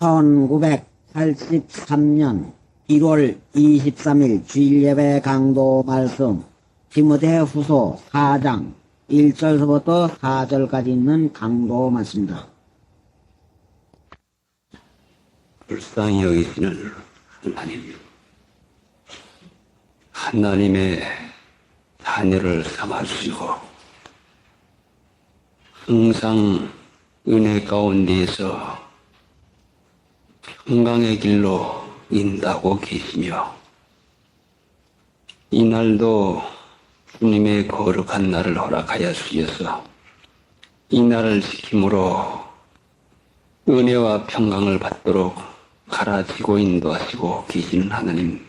1983년 1월 23일 주일예배 강도 말씀 디모데후서 4장 1절서부터 4절까지 있는 강도 말씀입니다. 불쌍히 여기시는 하나님의 자녀를 삼아주시고 항상 은혜 가운데에서 평강의 길로 인도하고 계시며 이날도 주님의 거룩한 날을 허락하여 주셔서 이 날을 지킴으로 은혜와 평강을 받도록 가르치고 인도하시고 계시는 하나님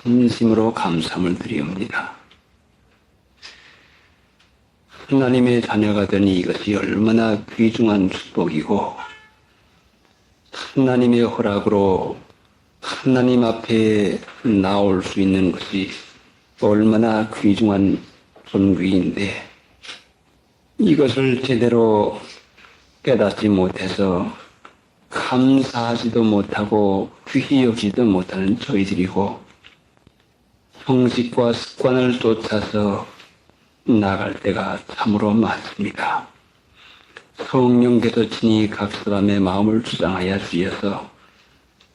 진심으로 감사함을 드리옵니다. 하나님의 자녀가 되니 이것이 얼마나 귀중한 축복이고 하나님의 허락으로 하나님 앞에 나올 수 있는 것이 얼마나 귀중한 존귀인데 이것을 제대로 깨닫지 못해서 감사하지도 못하고 귀히 여기지도 못하는 저희들이고 형식과 습관을 쫓아서 나갈 때가 참으로 많습니다. 성령께서 친히 각 사람의 마음을 주장하여 주셔서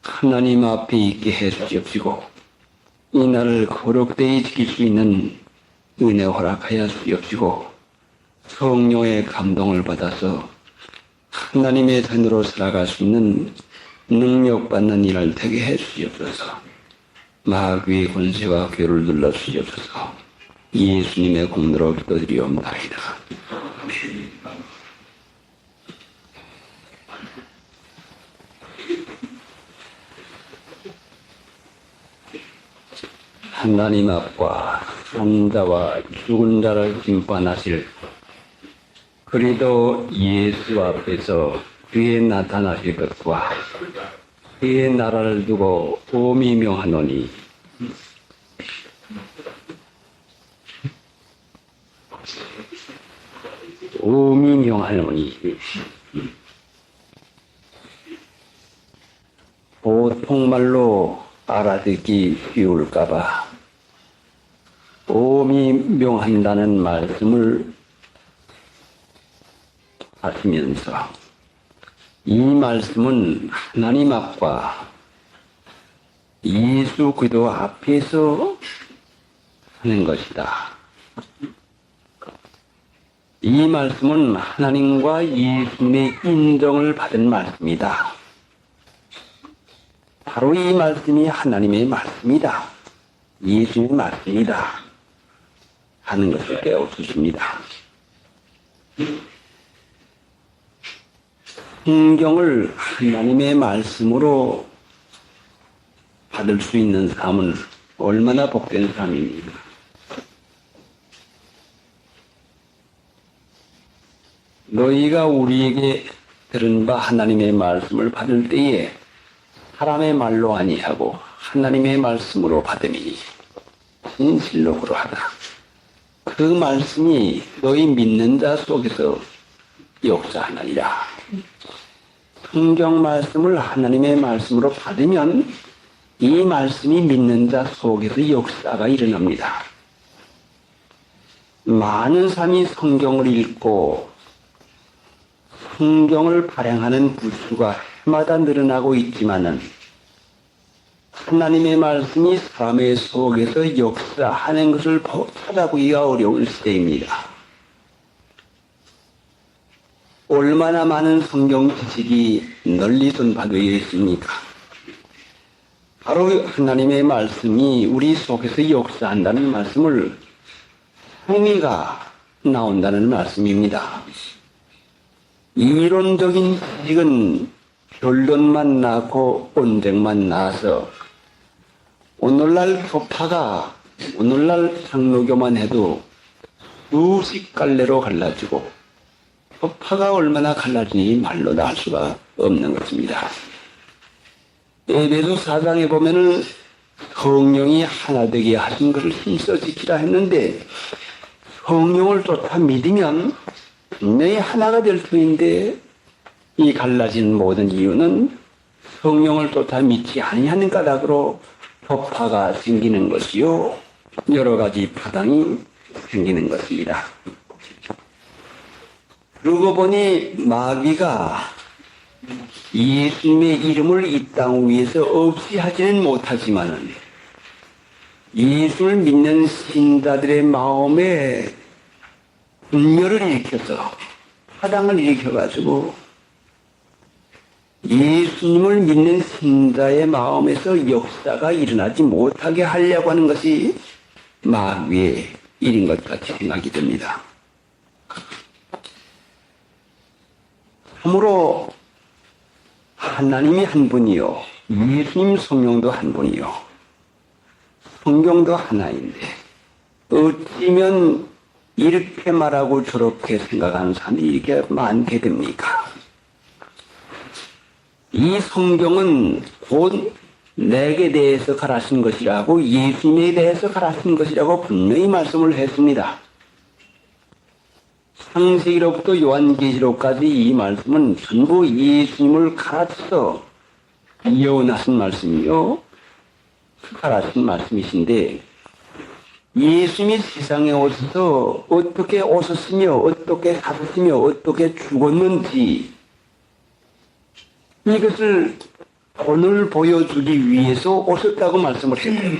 하나님 앞에 있게 해 주시옵시고 이 날을 거룩되이 지킬 수 있는 은혜 허락하여 주시옵시고 성령의 감동을 받아서 하나님의 자녀로 살아갈 수 있는 능력받는 일을 되게 해 주시옵소서. 마귀의 권세와 괴를 눌러 주시옵소서. 예수님의 공로로 기도드리옵나이다. 아멘. 하나님 앞과 산자와 죽은 자를 심판하실 그리도 예수 앞에서 그의 나타나실 것과 그의 나라를 두고 오미 명하노니 오미 명하노니 보통말로 알아듣기 쉬울까봐 오미 명한다는 말씀을 하시면서 이 말씀은 하나님 앞과 예수 그리스도 앞에서 하는 것이다. 이 말씀은 하나님과 예수님의 인정을 받은 말씀이다. 바로 이 말씀이 하나님의 말씀이다. 예수님의 말씀이다. 하는 것을 깨우치십니다. 성경을 하나님의 말씀으로 받을 수 있는 사람은 얼마나 복된 사람입니까? 너희가 우리에게 들은 바 하나님의 말씀을 받을 때에 사람의 말로 아니하고 하나님의 말씀으로 받음이니 진실로 그러하다. 그 말씀이 너희 믿는 자 속에서 역사하느니라. 성경 말씀을 하나님의 말씀으로 받으면 이 말씀이 믿는 자 속에서 역사가 일어납니다. 많은 사람이 성경을 읽고 성경을 발행하는 부수가 해마다 늘어나고 있지만은 하나님의 말씀이 사람의 속에서 역사하는 것을 찾아보기가 어려운 시대입니다. 얼마나 많은 성경 지식이 널리 전파되어 있습니까? 바로 하나님의 말씀이 우리 속에서 역사한다는 말씀을 행위가 나온다는 말씀입니다. 이론적인 지식은 결론만 낳고 언쟁만 낳아서 오늘날 교파가 오늘날 장로교만 해도 수십 갈래로 갈라지고 교파가 얼마나 갈라지니 말로 알 수가 없는 것입니다. 에베소 4장에 보면은 성령이 하나 되게 하신 것을 힘써 지키라 했는데 성령을 쫓아 믿으면 분명히 하나가 될 터인데 이 갈라진 모든 이유는 성령을 쫓아 믿지 아니하는 까닭으로 격파가 생기는 것이요, 여러 가지 파당이 생기는 것입니다. 그러고 보니 마귀가 예수님의 이름을 이 땅 위에서 없이 하지는 못하지만은 예수를 믿는 신자들의 마음에 분열을 일으켜서 파당을 일으켜가지고 예수님을 믿는 신자의 마음에서 역사가 일어나지 못하게 하려고 하는 것이 마귀의 일인 것 같이 생각이 듭니다. 참으로 하나님이 한 분이요, 예수님 성령도 한 분이요, 성경도 하나인데 어찌면 이렇게 말하고 저렇게 생각하는 사람이 이렇게 많게 됩니까? 이 성경은 곧 내게 대해서 가라신 것이라고, 예수님에 대해서 가라신 것이라고 분명히 말씀을 했습니다. 창세기로부터 요한계시록까지 이 말씀은 전부 예수님을 가르쳐 예언하신 말씀이요, 가르친 말씀이신데, 예수님이 세상에 오셔서 어떻게 오셨으며 어떻게 사셨으며 어떻게 죽었는지 이것을 오늘 보여주기 위해서 오셨다고 말씀을 했어요.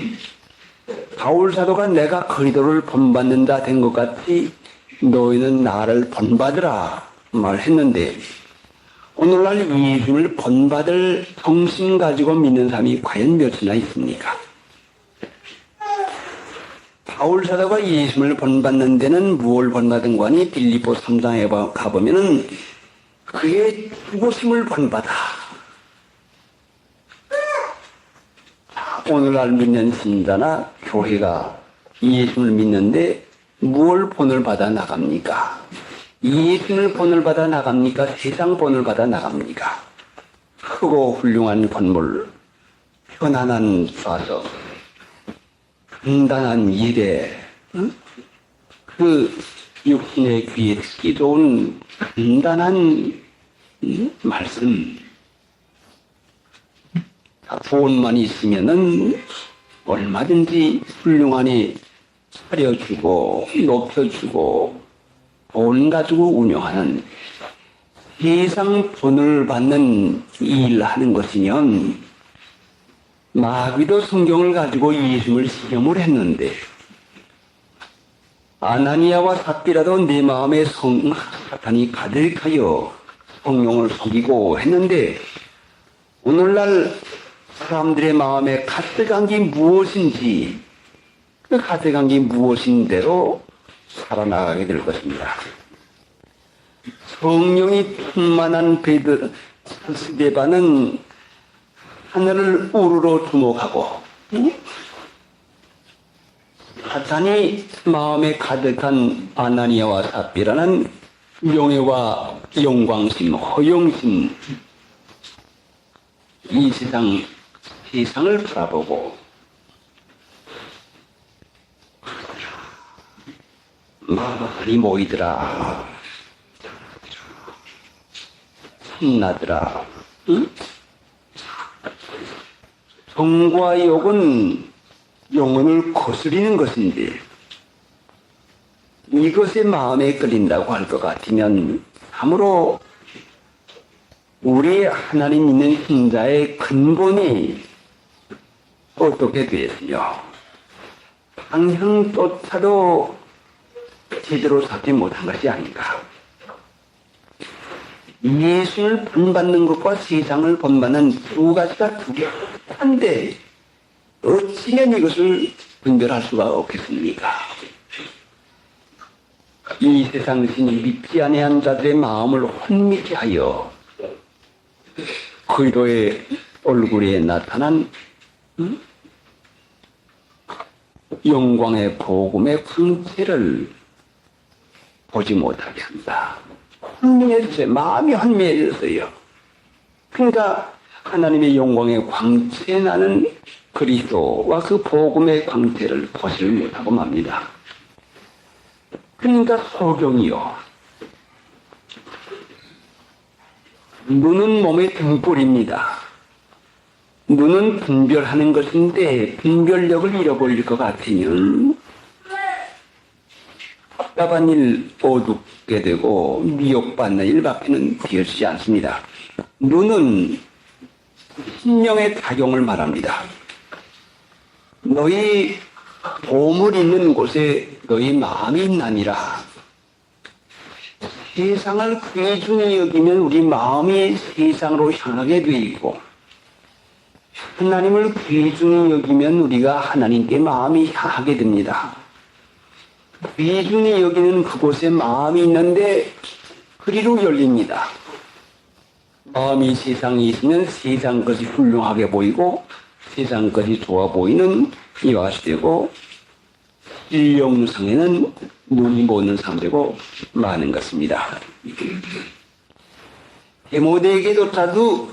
바울 사도가 내가 그리스도를 본받는다 된 것 같이 너희는 나를 본받으라 말했는데, 오늘날 예수님을 본받을 정신 가지고 믿는 사람이 과연 몇이나 있습니까? 바울 사도가 예수님을 본받는 데는 무엇을 본받은 거니? 빌립보 3장에 가보면은 그의 죽으심을 본받아. 오늘날 믿는 신자나 교회가 예수님을 믿는데 무엇을 본을 받아 나갑니까? 예수님을 본을 받아 나갑니까? 세상 본을 받아 나갑니까? 크고 훌륭한 건물, 편안한 좌석, 간단한 예배, 그 육신의 귀에 듣기 좋은 간단한 말씀, 돈만 있으면은 얼마든지 훌륭하니 차려주고 높여주고 돈 가지고 운영하는 세상 돈을 받는 일을 하는 것이면, 마귀도 성경을 가지고 예수님을 시험을 했는데 아나니아와 삽비라도 내 마음에 사탄이 가득하여 성령을 속이고 했는데, 오늘날 사람들의 마음에 가득한 게 무엇인지, 그 가득한 게 무엇인 대로 살아나가게 될 것입니다. 성령이 충만한 스데반은 하늘을 우르르 주목하고, 사탄이 마음에 가득한 아나니아와 삽비라는 명예와 영광심, 허영심, 이 세상을 바라보고 많이 모이더라, 신나더라. 응? 정과 욕은 영혼을 거스리는 것인데, 이것에 마음에 끌린다고 할 것 같으면 참으로 우리 하나님 믿는 신자의 근본이 어떻게 되었으며 방향조차도 제대로 잡지 못한 것이 아닌가. 예수를 본받는 것과 세상을 본받는 두 가지가 두개한데 어찌면 이것을 분별할 수가 없겠습니까? 이 세상 신이 믿지 아니한 자들의 마음을 혼미케 하여 그리스도의 얼굴에 나타난 영광의 복음의 광채를 보지 못하게 한다. 혼미해졌어요. 마음이 혼미해졌어요. 그러니까 하나님의 영광의 광채 나는 그리스도와 그 복음의 광채를 보지를 못하고 맙니다. 그러니까 소경이요, 눈은 몸의 등불입니다. 눈은 분별하는 것인데 분별력을 잃어버릴 것 같으면 답답한 일 어둡게 되고 미혹받는 일밖에는 되지 않습니다. 눈은 신령의 작용을 말합니다. 너희 보물 있는 곳에 너희 마음이 있나니라. 세상을 귀중히 여기면 우리 마음이 세상으로 향하게 돼 있고, 하나님을 귀중히 여기면 우리가 하나님께 마음이 향하게 됩니다. 귀중히 여기는 그곳에 마음이 있는데 그리로 열립니다. 마음이 세상에 있으면 세상 것이 훌륭하게 보이고 세상 것이 좋아 보이는 이와 같이 되고, 일용상에는 눈이 보는 상되고 많은 것입니다. 데모데에게조차도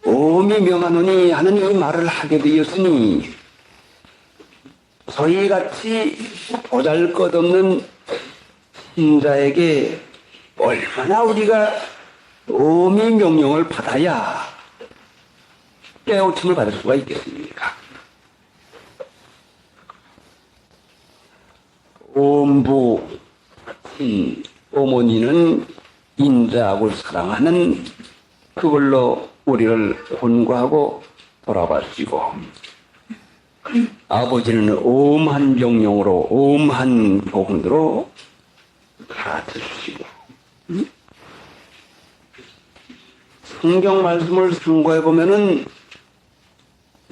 오미 명하노니 하는 이 말을 하게 되었으니, 저희같이 보잘것없는 신자에게 얼마나 우리가 오미 명령을 받아야 깨우침을 받을 수가 있겠습니까? 엄부 어머니는 인자하고 사랑하는 그걸로 우리를 권고하고 돌아봐주시고, 아버지는 엄한 명령으로 엄한 복음으로 가르쳐주시고, 성경 말씀을 참고해 보면은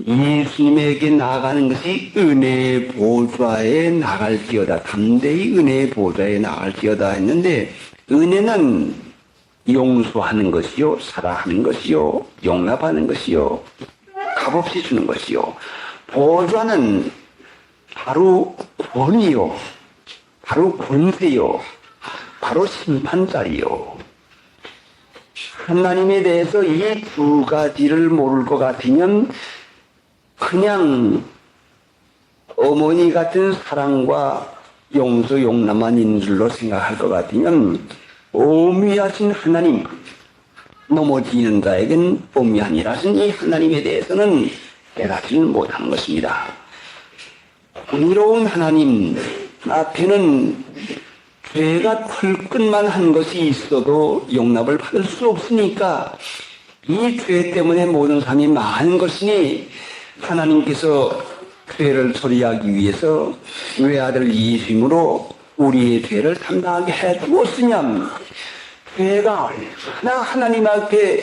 예수님에게 나아가는 것이 은혜의 보좌에 나갈지어다, 담대히 은혜의 보좌에 나갈지어다 했는데, 은혜는 용서하는 것이요, 사랑하는 것이요, 용납하는 것이요, 값없이 주는 것이요, 보좌는 바로 권위요, 바로 권세요, 바로 심판자리요. 하나님에 대해서 이 두 가지를 모를 것 같으면 그냥 어머니 같은 사랑과 용서 용납만 있는 줄로 생각할 것 같으면 오미하신 하나님, 넘어지는 자에겐 오미하니라신 이 하나님에 대해서는 깨닫지는 못하는 것입니다. 공의로운 하나님 앞에는 죄가 털끝만 한 것이 있어도 용납을 받을 수 없으니까 이 죄 때문에 모든 사람이 많은 것이니, 하나님께서 죄를 처리하기 위해서 외아들 예수님으로 우리의 죄를 담당하게 해 주었으면, 죄가 얼마나 하나님 앞에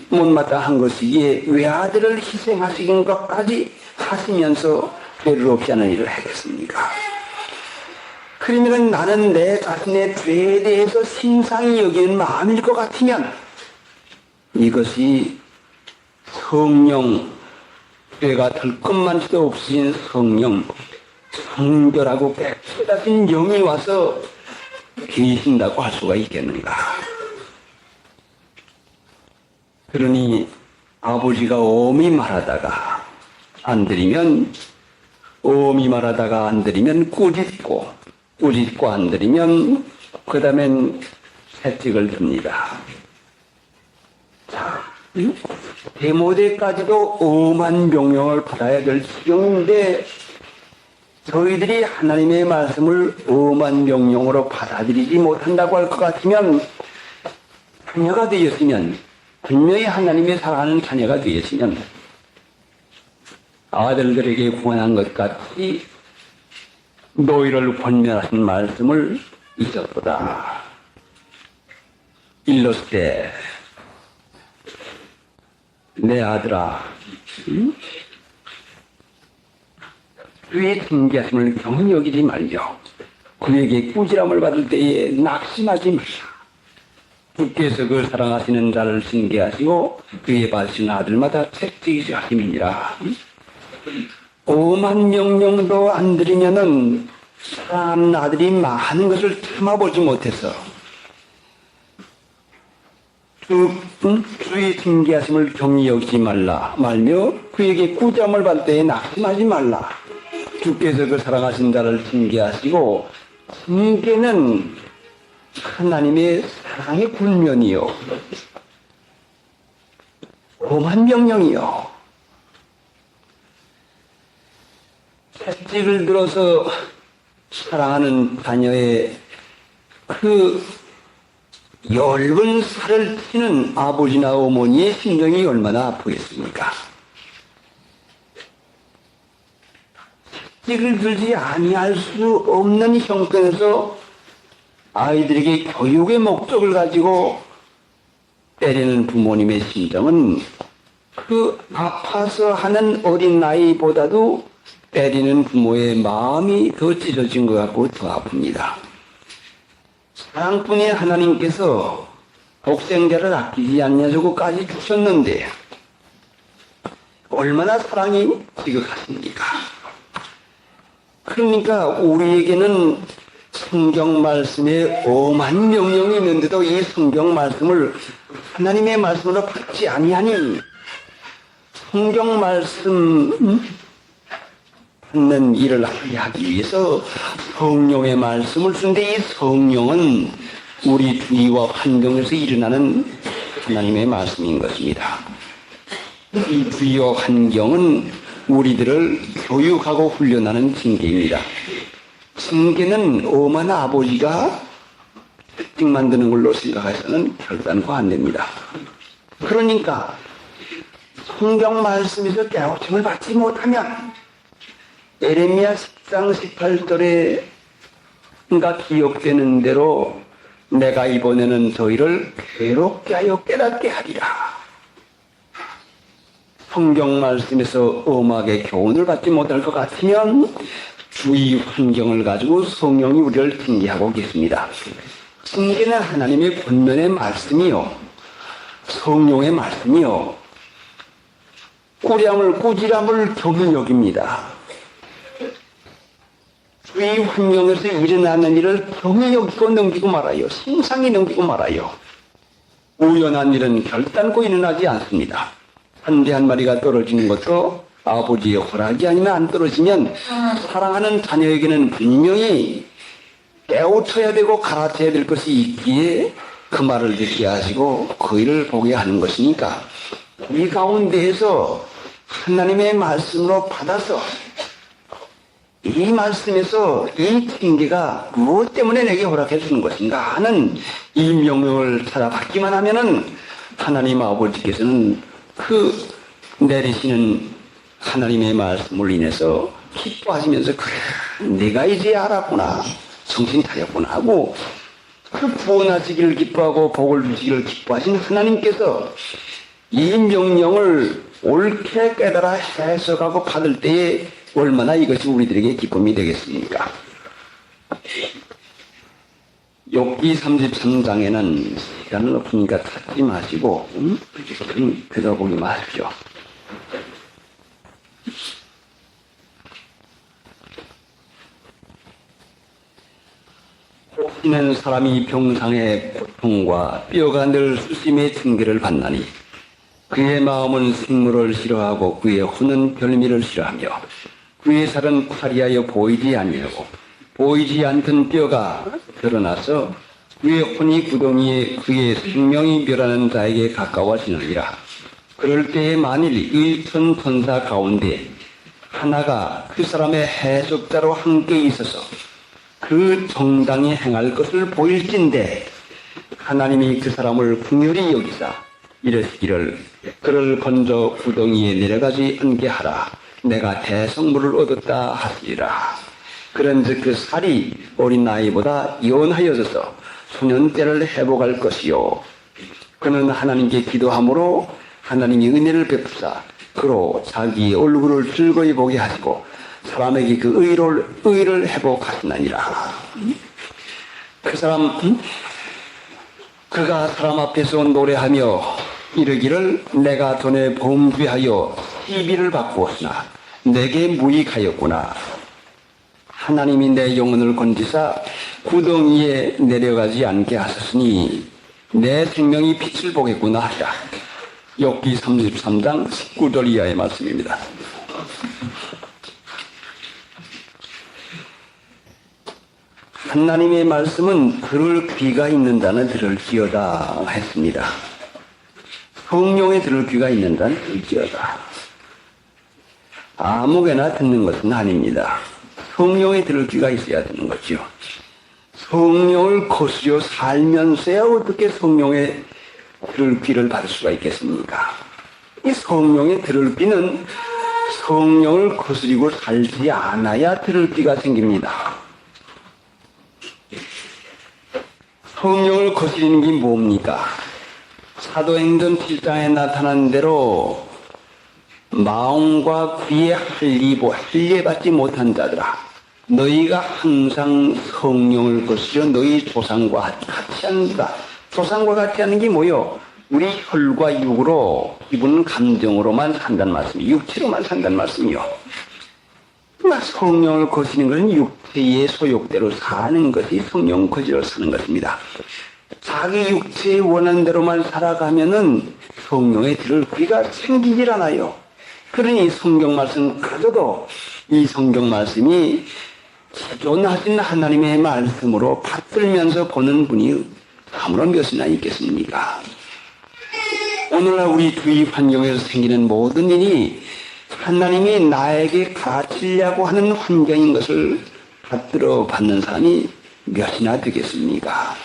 못마땅한 것이기에 외아들을 희생하시는 것까지 하시면서 죄를 없이 하는 일을 하겠습니까? 그러면 나는 내 자신의 죄에 대해서 신상히 여기는 마음일 것 같으면, 이것이 성령, 죄가 될 것만치도 없으신 성령, 성결하고 깨끗하신 영이 와서 계신다고 할 수가 있겠는가? 그러니 아버지가 엄히 말하다가 안 드리면, 엄히 말하다가 안 드리면 꾸짖고, 꾸짖고 안 드리면 그 다음엔 채찍을 듭니다. 자, 데모데까지도 엄한 명령을 받아야 될 지경인데, 저희들이 하나님의 말씀을 엄한 명령으로 받아들이지 못한다고 할 것 같으면, 자녀가 되었으면, 분명히 하나님의 사랑하는 자녀가 되었으면 아들들에게 구원한 것 같이 너희를 권면하신 말씀을 잊었도다. 일렀을 내 아들아, 그의 징계하심을 경히 여기지 말며 그에게 꾸지람을 받을 때에 낙심하지 말라. 주께서 그 사랑하시는 자를 징계하시고 그의 받으신 아들마다 책지하심이니라. 엄한 명령도 안 들으면은 사람 아들이 많은 것을 참아보지 못해서 주의 징계하심을 경히 여기지 말며 그에게 꾸지람을 받을 때에 낙심하지 말라. 주께서 그 사랑하신 자를 징계하시고, 징계는 하나님의 사랑의 군면이요, 엄한 명령이요. 채찍을 들어서 사랑하는 자녀의 그 엷은 살을 치는 아버지나 어머니의 심정이 얼마나 아프겠습니까? 채찍을 들지 아니할 수 없는 형편에서 아이들에게 교육의 목적을 가지고 때리는 부모님의 심정은 그 아파서 하는 어린 나이보다도 때리는 부모의 마음이 더 찢어진 것 같고 더 아픕니다. 사랑꾼의 하나님께서 독생자를 아끼지 않냐고까지 주셨는데 얼마나 사랑이 지극하십니까? 그러니까 우리에게는 성경 말씀에 엄한 명령이 있는데도 이 성경 말씀을 하나님의 말씀으로 받지 아니하니 성경 말씀 받는 일을 하기 위해서 성령의 말씀을 쓰는데 이 성령은 우리 주위와 환경에서 일어나는 하나님의 말씀인 것입니다. 이 주위와 환경은 우리들을 교육하고 훈련하는 징계입니다. 징계는 엄한 아버지가 채찍 만드는 걸로 생각해서는 결단코 안 됩니다. 그러니까 성경 말씀에서 깨우침을 받지 못하면 에레미야 10장 18절에 기억되는 대로 내가 이번에는 저희를 괴롭게 하여 깨닫게 하리라. 성경 말씀에서 엄하게 교훈을 받지 못할 것 같으면 주위 환경을 가지고 성령이 우리를 징계하고 계십니다. 징계는 하나님의 본면의 말씀이요, 성령의 말씀이요, 꾸지람을 경히 여깁니다. 주위 환경에서 일어나는 일을 경히 여기고 넘기고 말아요. 심상히 넘기고 말아요. 우연한 일은 결단코 일어나지 않습니다. 한 대 한 마리가 떨어지는 것도 아버지의 허락이 아니면 안 떨어지면 사랑하는 자녀에게는 분명히 깨우쳐야 되고 가르쳐야 될 것이 있기에 그 말을 듣게 하시고 그 일을 보게 하는 것이니까 이 가운데에서 하나님의 말씀으로 받아서 이 말씀에서 이 징계가 무엇 때문에 내게 허락해 주는 것인가 하는 이 명령을 찾아받기만 하면은 하나님 아버지께서는 그 내리시는 하나님의 말씀을 인해서 기뻐하시면서 그래 내가 이제 알았구나 정신 차렸구나 하고 그 구원하시기를 기뻐하고 복을 주시기를 기뻐하신 하나님께서 이 명령을 옳게 깨달아 해석하고 받을 때에 얼마나 이것이 우리들에게 기쁨이 되겠습니까? 욥기 33장에는 시간은 없으니까 찾지 마시고 들어보기 마십시오. 혹시는 사람이 병상의 고통과 뼈가 늘 수심의 징계를 받나니 그의 마음은 생물을 싫어하고 그의 혼은 별미를 싫어하며 그의 살은 파리하여 보이지 아니하고 보이지 않던 뼈가 드러나서 그의 혼이 구덩이에 그의 생명이 멸하는 자에게 가까워지느니라. 그럴 때에 만일 일천 천사 가운데 하나가 그 사람의 해석자로 함께 있어서 그 정당히 행할 것을 보일진데 하나님이 그 사람을 긍휼히 여기사 이르시기를 그를 건져 구덩이에 내려가지 않게 하라. 내가 대성물을 얻었다 하시리라. 그런즉 그 살이 어린 나이보다 연하여져서 소년 때를 회복할 것이요. 그는 하나님께 기도함으로 하나님이 은혜를 베푸사 그로 자기의 얼굴을 즐거이 보게 하시고 사람에게 그 의를 회복하시나니라. 그 사람 그가 사람 앞에서 노래하며 이르기를 내가 전에 범죄하여 시비를 받고었으나 내게 무익하였구나. 하나님이 내 영혼을 건지사 구덩이에 내려가지 않게 하셨으니 내 생명이 빛을 보겠구나 하라. 욥기 33장 19절 이하의 말씀입니다. 하나님의 말씀은 들을 귀가 있는 자는 들을지어다 했습니다. 성령에 들을 귀가 있는다는 일지어다. 아무개나 듣는 것은 아닙니다. 성령에 들을 귀가 있어야 되는 거죠. 성령을 거스려 살면서야 어떻게 성령에 들을 귀를 받을 수가 있겠습니까? 이 성령에 들을 귀는 성령을 거스리고 살지 않아야 들을 귀가 생깁니다. 성령을 거스리는 게 뭡니까? 사도행전 7장에 나타난 대로 마음과 귀에 할례받지 못한 자들아, 너희가 항상 성령을 거스려 너희 조상과 같이 한다. 조상과 같이 하는 게 뭐요? 우리 혈과 육으로, 기분 감정으로만 산다는 말씀이요. 육체로만 산다는 말씀이요. 성령을 거스리는 것은 육체의 소욕대로 사는 것이 성령 거스려 사는 것입니다. 자기 육체의 원하는 대로만 살아가면은 성령에 들을 귀가 생기질 않아요. 그러니 성경 말씀 가져도 이 성경 말씀이 존하신 하나님의 말씀으로 받들면서 보는 분이 아무런 몇이나 있겠습니까? 오늘날 우리 주위 환경에서 생기는 모든 일이 하나님이 나에게 가르치려고 하는 환경인 것을 받들어 받는 사람이 몇이나 되겠습니까?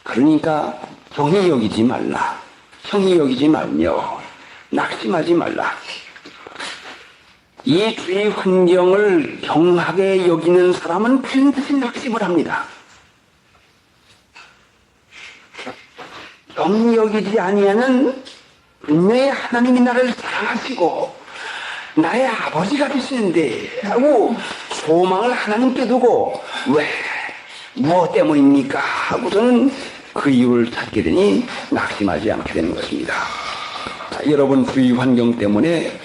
그러니까 경히 여기지 말라. 형이 여기지 말며 낙심하지 말라. 이 주위 환경을 경하게 여기는 사람은 반드시 낙심을 합니다. 경히 여기지 아니하는 분명히 하나님이 나를 사랑하시고 나의 아버지가 되시는데 하고 소망을 하나님께 두고 왜? 무엇 때문입니까? 하고서는 그 이유를 찾게 되니 낙심하지 않게 되는 것입니다. 자, 여러분 주위 환경 때문에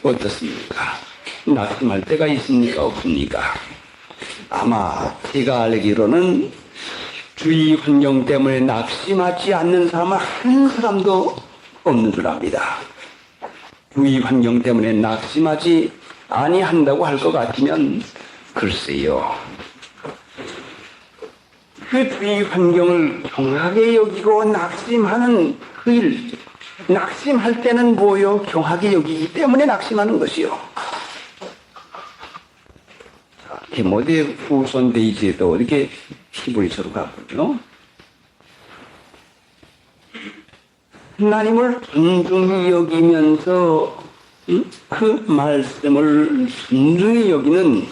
어떻습니까? 낙심할 때가 있습니까? 없습니까? 아마 제가 알기로는 주위 환경 때문에 낙심하지 않는 사람은 한 사람도 없는 줄 압니다. 주위 환경 때문에 낙심하지 아니한다고 할 것 같으면 글쎄요. 그 주위 환경을 경하게 여기고 낙심하는 그 일, 낙심할 때는 뭐요? 경하게 여기기 때문에 낙심하는 것이요. 디모데 후손 데이지에도 이렇게 히브리서로 가보죠. 하나님을 존중히 여기면서 그 말씀을 존중히 여기는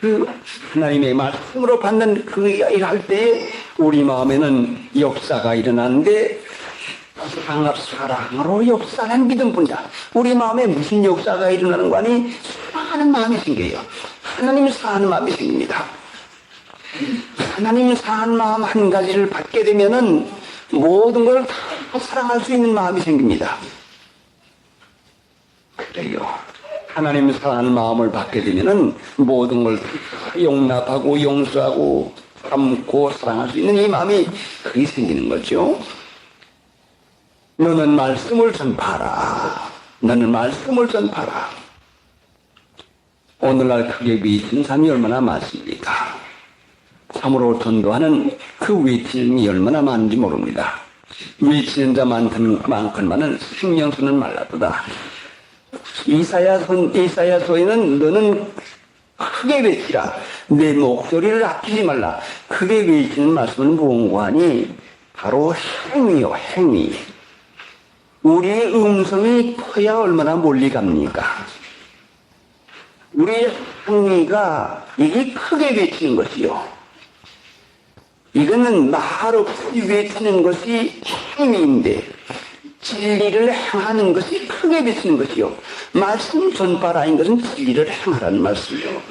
그 하나님의 말씀으로 받는 그 일할 때 우리 마음에는 역사가 일어나는데 사랑으로 역사는 믿음뿐이다. 우리 마음에 무슨 역사가 일어나는 거 아니? 사랑하는 마음이 생겨요. 하나님 사랑하는 마음이 생깁니다. 하나님 사랑하는 마음 한 가지를 받게 되면은 모든 걸 다 사랑할 수 있는 마음이 생깁니다. 그래요. 하나님 사랑하는 마음을 받게 되면은 모든 걸 용납하고 용서하고 참고 사랑할 수 있는 이 마음이 그게 생기는 거죠. 너는 말씀을 전파하라. 너는 말씀을 전파하라. 오늘날 크게 외치는 사람이 얼마나 많습니까? 참으로 전도하는 그 외치는 이 얼마나 많은지 모릅니다. 외치는 자만큼만은 생명수는 말라도다. 이사야서에는 너는 크게 외치라. 내 목소리를 아끼지 말라. 크게 외치는 말씀은 무언가 하니 바로 행위요, 행위. 우리의 음성이 커야 얼마나 멀리 갑니까? 우리의 행위가 이게 크게 외치는 것이요. 이거는 말 없이 외치는 것이 행위인데 진리를 행하는 것이 크게 외치는 것이요. 말씀 전파라는 것은 진리를 행하라는 말씀이요.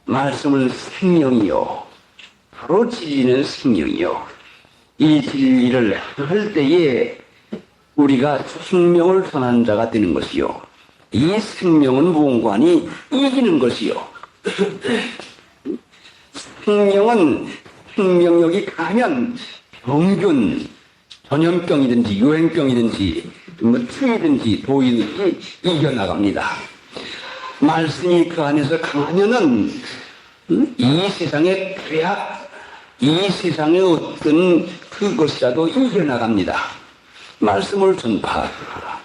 말씀은 생명이요. 바로 진리는 생명이요. 이 진리를 할 때에 우리가 생명을 선한 자가 되는 것이요. 이 생명은 무언가 하니 이기는 것이요. 생명력이 강하면 병균, 전염병이든지 유행병이든지 뭐 추위든지 도이든지 이겨나갑니다. 말씀이 그 안에서 강하면은 이 세상의 괴악, 이 세상의 어떤 그것이라도 이겨나갑니다. 말씀을 전파하라.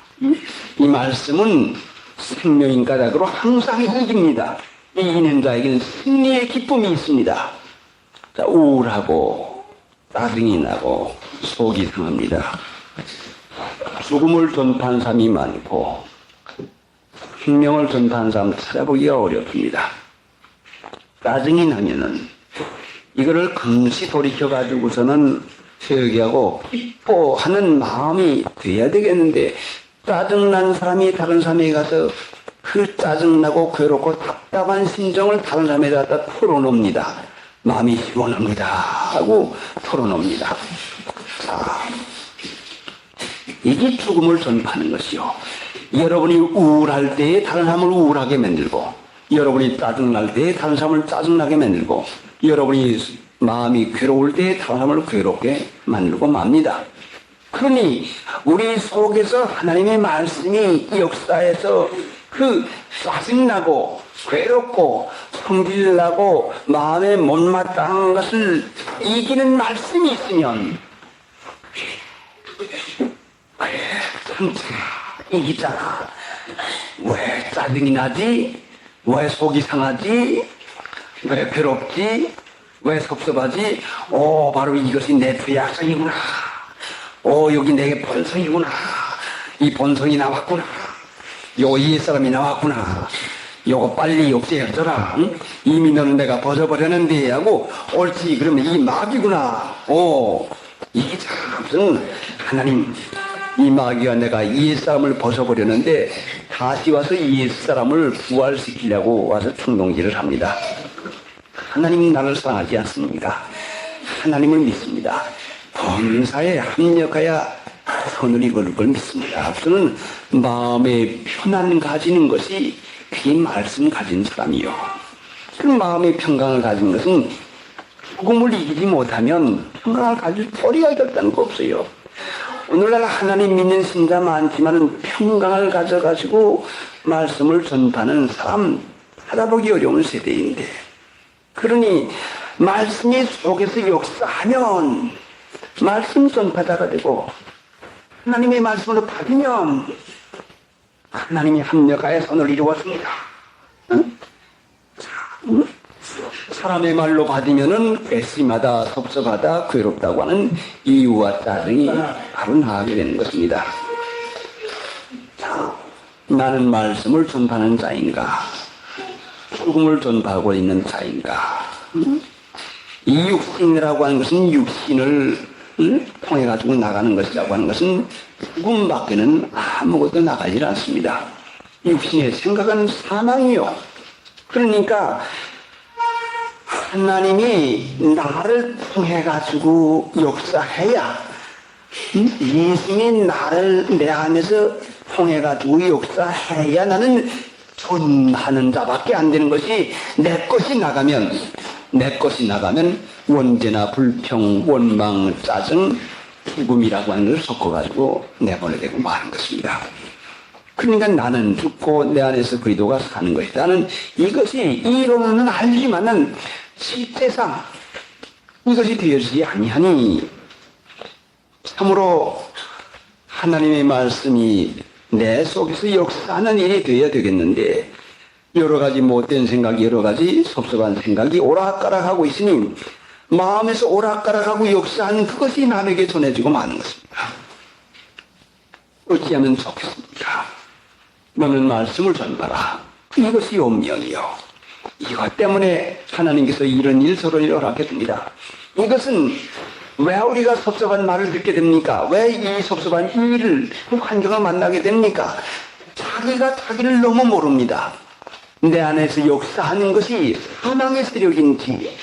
이 말씀은 생명인 까닭으로 항상 이깁니다. 이기는 자에게는 승리의 기쁨이 있습니다. 자, 우울하고 짜증이 나고 속이 상합니다. 죽음을 전파한 사람이 많고 생명을 전파한 사람 찾아보기가 어렵습니다. 짜증이 나면은 이거를 금시 돌이켜가지고서는 회개하고 기뻐하는 마음이 돼야 되겠는데, 짜증난 사람이 다른 사람에게 가서 그 짜증나고 괴롭고 답답한 심정을 다른 사람에게 갖다 털어놓습니다. 마음이 시원합니다 하고 털어놓습니다. 자, 이게 죽음을 전파하는 것이요. 여러분이 우울할 때에 다른 사람을 우울하게 만들고, 여러분이 짜증날 때에 다른 사람을 짜증나게 만들고, 여러분이 마음이 괴로울 때에 다른 사람을 괴롭게 만들고 맙니다. 그러니 우리 속에서 하나님의 말씀이 역사에서 그 짜증나고 괴롭고 성질나고 마음에 못마땅한 것을 이기는 말씀이 있으면, 그래, 이기잖아. 왜 짜증이 나지? 왜 속이 상하지? 왜 괴롭지? 왜 섭섭하지? 바로 이것이 내 죄악성이구나. 여기 내게 본성이구나. 이 본성이 나왔구나. 요 옛사람이 나왔구나. 요거 빨리 없애야더라. 응? 이미 너는 내가 벗어버렸는데 하고, 옳지, 그러면 이 마귀구나. 이게 참 하나님, 이 마귀와 내가 옛사람을 벗어버렸는데 다시 와서 옛사람을 부활시키려고 와서 충동질을 합니다. 하나님은 나를 사랑하지 않습니까? 하나님을 믿습니다. 범사에 합력하여 선을 이룰 걸 믿습니다. 저는 마음의 편안 가지는 것이 그게 말씀 가진 사람이요. 그 마음의 평강을 가진 것은 죽음을 이기지 못하면 평강을 가질 소리가 있다는 거 없어요. 오늘날 하나님 믿는 신자 많지만 평강을 가져가지고 말씀을 전파하는 사람 찾아보기 어려운 세대인데, 그러니 말씀이 속에서 역사하면 말씀 전파자가 되고, 하나님의 말씀으로 받으면 하나님이 합력하여 선을 이루었습니다. 응? 사람의 말로 받으면은 괘씸하다, 섭섭하다, 괴롭다고 하는 이유와 짜증이 바로 나게 되는 것입니다. 자, 나는 말씀을 전파하는 자인가? 죽음을 전파하고 있는 자인가? 이 육신이라고 하는 것은 육신을 통해 가지고 나가는 것이라고 하는 것은 죽음밖에는 아무것도 나가지 않습니다. 육신의 생각은 사망이요. 그러니까 하나님이 나를 통해 가지고 역사해야, 예수님이 나를 내 안에서 통해 가지고 역사해야 나는 존하는 자밖에 안 되는 것이, 내 것이 나가면 원죄나 불평, 원망, 짜증, 죽음이라고 하는 것을 섞어가지고 내보내 되고 마는 것입니다. 그러니까 나는 죽고 내 안에서 그리스도가 사는 것이다. 나는 이것이 이론은 알지만은 실제상 이것이 되어지지 아니하니, 참으로 하나님의 말씀이 내 속에서 역사하는 일이 되어야 되겠는데, 여러 가지 못된 생각이, 여러 가지 섭섭한 생각이 오락가락하고 있으니 마음에서 오락가락하고 역사하는 그것이 남에게 전해지고 마는 것입니다. 어찌하면 좋겠습니까? 너는 말씀을 전파라. 이것이 운명이요. 이것 때문에 하나님께서 이런 일서를 허락해 줍니다. 이것은 왜 우리가 섭섭한 말을 듣게 됩니까? 왜 이 섭섭한 일을, 그 환경을 만나게 됩니까? 자기가 자기를 너무 모릅니다. 내 안에서 역사하는 것이 사망의 세력인지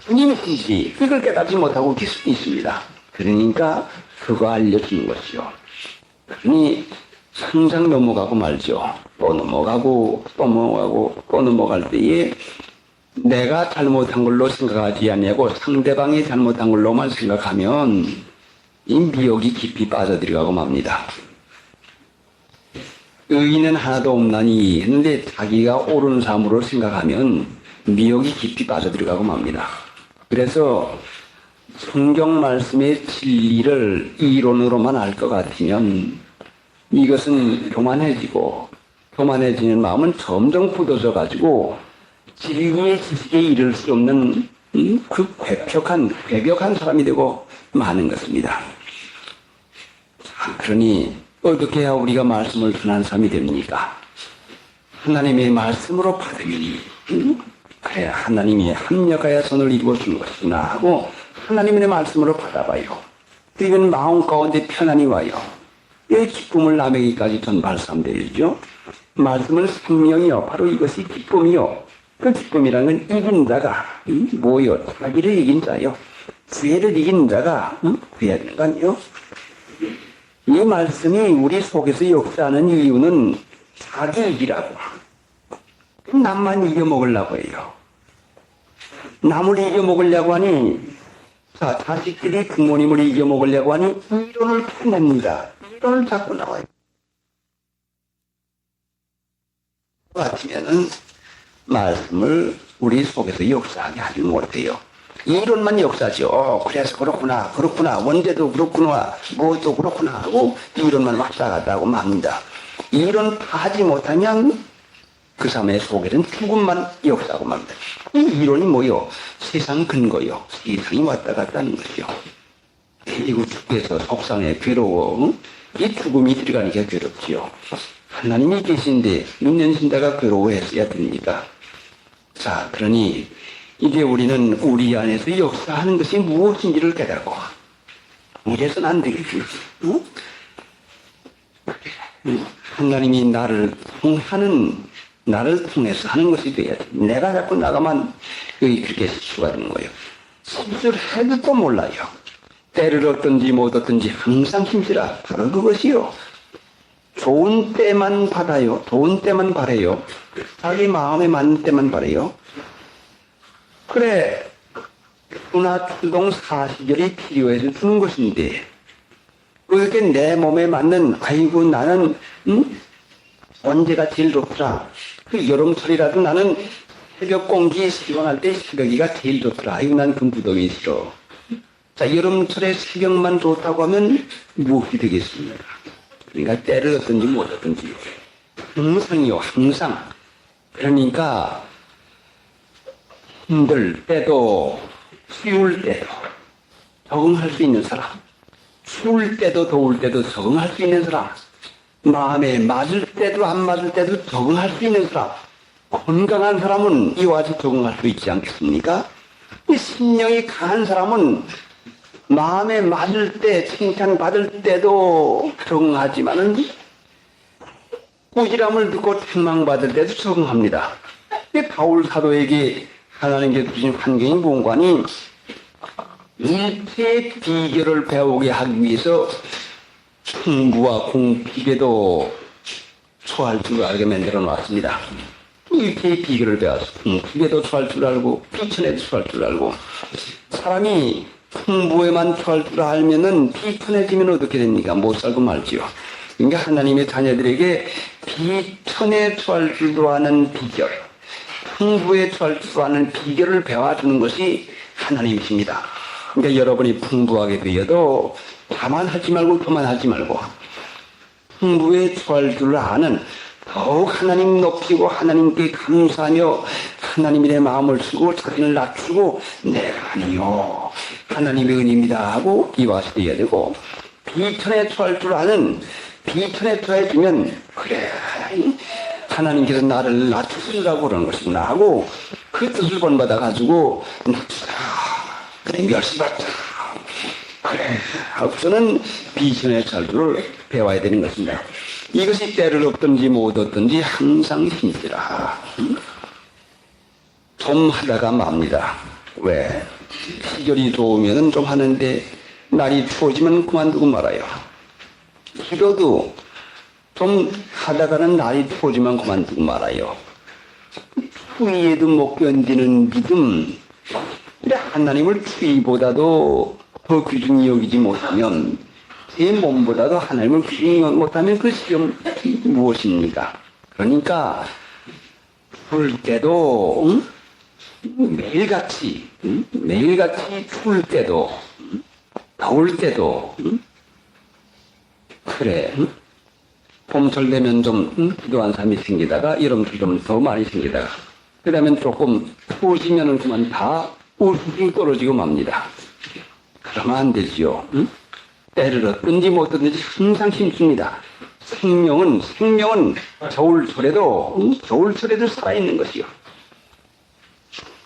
주님이신지 이걸 깨닫지 못하고 계속 있습니다. 그러니까 그거 알려주는 것이요. 그러니 항상 넘어가고 말죠. 또 넘어가고 또 넘어가고 또 넘어갈 때에 내가 잘못한 걸로 생각하지 아니하고 상대방이 잘못한 걸로만 생각하면 이 미혹이 깊이 빠져들어가고 맙니다. 의인은 하나도 없나니 했는데 자기가 옳은 삶으로 생각하면 미혹이 깊이 빠져들어가고 맙니다. 그래서 성경 말씀의 진리를 이론으로만 알 것 같으면 이것은 교만해지는 마음은 점점 굳어져 가지고 진리의 지식에 이를 수 없는 그 괴벽한 사람이 되고 마는 것입니다. 자, 그러니 어떻게 해야 우리가 말씀을 전하는 사람이 됩니까? 하나님의 말씀으로 받으니 그래 하나님이 합력하여 선을 이루어 준 것이구나 하고 하나님의 말씀으로 받아봐요. 그러면 마음 가운데 편안히 와요. 이 기쁨을 남에게까지 전파할 사람 되죠. 말씀은 생명이요. 바로 이것이 기쁨이요. 그 기쁨이라는 건 이긴 자가 뭐요? 자기를 이긴 자요. 죄를 이긴 자가 구해야 되는 거 아니에요? 이 말씀이 우리 속에서 역사하는 이유는 자기 이기라고. 남만 이겨먹으려고 해요. 남을 이겨먹으려고 하니 자, 자식들이 부모님을 이겨먹으려고 하니 이론을 펴냅니다. 이론을 자꾸 나와요. 같으면은 말씀을 우리 속에서 역사하게 하지 못해요. 이론만 역사죠. 그래서 그렇구나, 원대도 그렇구나, 뭐도 그렇구나 하고 이론만 왔다 갔다 하고 맙니다. 이론 다 하지 못하면 그 사람의 속에는 죽음만 역사하고 맙니다. 이 이론이 뭐요? 세상 근거요. 세상이 왔다 갔다 하는 것이요. 그리고 죽겠어, 속상해, 괴로워. 이 죽음이 들어가니까 괴롭지요. 하나님이 계신데 눈 연신다가 괴로워했어야 됩니다. 자, 그러니 이제 우리는 우리 안에서 역사하는 것이 무엇인지를 깨닫고 이래서는 안 되겠지. 하나님이 나를 통해서 하는 것이 돼야지. 내가 자꾸 나가만 그렇게 실수가 되는 거예요. 실수를 해도 몰라요. 때를 얻든지 못 얻든지 항상 힘쓰라. 바로 그것이요. 좋은 때만 받아요. 좋은 때만 바래요. 자기 마음에 맞는 때만 바래요. 그래, 추나 추동 사시절이 필요해서 주는 것인데 그렇게 내 몸에 맞는 아이고 나는 언제가 제일 좋더라. 그 여름철이라도 나는 새벽 공기 시원할 때 새벽이가 제일 좋더라. 아이고 난 금부동이 싫어. 자, 여름철에 새벽만 좋다고 하면 무엇이 되겠습니까? 그러니까 때를 얻든지 못 얻든지 항상이요, 항상. 그러니까 힘들 때도 쉬울 때도 적응할 수 있는 사람, 추울 때도 더울 때도 적응할 수 있는 사람, 마음에 맞을 때도 안 맞을 때도 적응할 수 있는 사람, 건강한 사람은 이와 같이 적응할 수 있지 않겠습니까? 이 신령이 강한 사람은 마음에 맞을 때, 칭찬받을 때도 적응하지만은 꾸지람을 듣고 책망받을 때도 적응합니다. 바울 사도에게 하나님께 주신 환경이 뭔가니 일체의 비결을 배우게 하기 위해서 충구와 공핍에도 처할 줄 알게 만들어 놨습니다. 일체의 비결을 배워서 풍부에도 처할 줄 알고 비천에도 처할 줄 알고 사람이 풍부에만 처할 줄 알면은 비천해지면 어떻게 됩니까? 못 살고 말지요. 그러니까 하나님의 자녀들에게 비천에 처할 줄 아는 비결, 풍부에 처할 줄 아는 비결을 배워주는 것이 하나님이십니다. 그러니까 여러분이 풍부하게 되어도 자만하지 말고 교만하지 말고 풍부에 처할 줄 아는 더욱 하나님 높이고 하나님께 감사하며 하나님이 내 마음을 쓰고 자신을 낮추고 내가 아니요 하나님의 은혜입니다 하고 이와 같이 되어야 되고 비천에 처할 줄 아는 비천에 처해주면 그래 하나님께서 나를 낮추시라고 그러는 것이구나 하고 그 뜻을 본받아 가지고 낮추자 그래 멸시받자 그래 하고서는 비천에 처할 줄을 배워야 되는 것입니다. 이것이 때를 얻든지 못 얻든지 항상 힘쓰라. 좀 하다가 맙니다. 왜? 시절이 좋으면 좀 하는데 날이 추워지면 그만두고 말아요. 기도도 좀 하다가는 날이 추워지면 그만두고 말아요. 추위에도 못 견디는 믿음. 하나님을 추위보다도 더 귀중히 여기지 못하면 제 몸보다도 하나님을 귀중히 못하면 그 시험 무엇입니까? 그러니까 추울 때도 매일같이 추울 때도 더울 때도 그래 봄철 되면 좀 기도한 사람이 생기다가 여름철 좀 더 많이 생기다가 그러면 조금 추워지면은 그만 다 우수증 떨어지고 맙니다. 그러면 안 되지요. 때를 얻든지 못 얻든지 항상 힘씁니다. 생명은 겨울철에도 살아있는 것이요.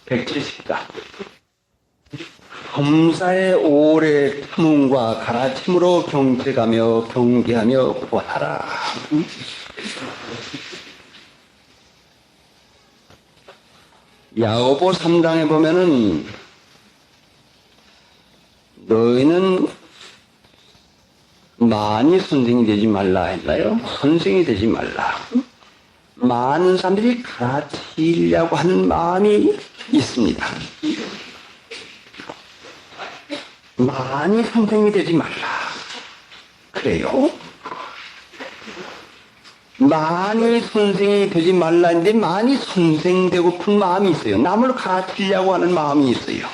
170가 범사의 오래 참음과 가라침으로 경책하며 경계하며 구하라. 야고보 3장에 보면은 너희는 많이 선생이 되지 말라 했나요? 선생이 되지 말라. 많은 사람들이 가르치려고 하는 마음이 있습니다. 많이 선생이 되지 말라. 그래요? 많이 선생이 되지 말라는데 많이 선생되고픈 마음이 있어요. 남을 가르치려고 하는 마음이 있어요.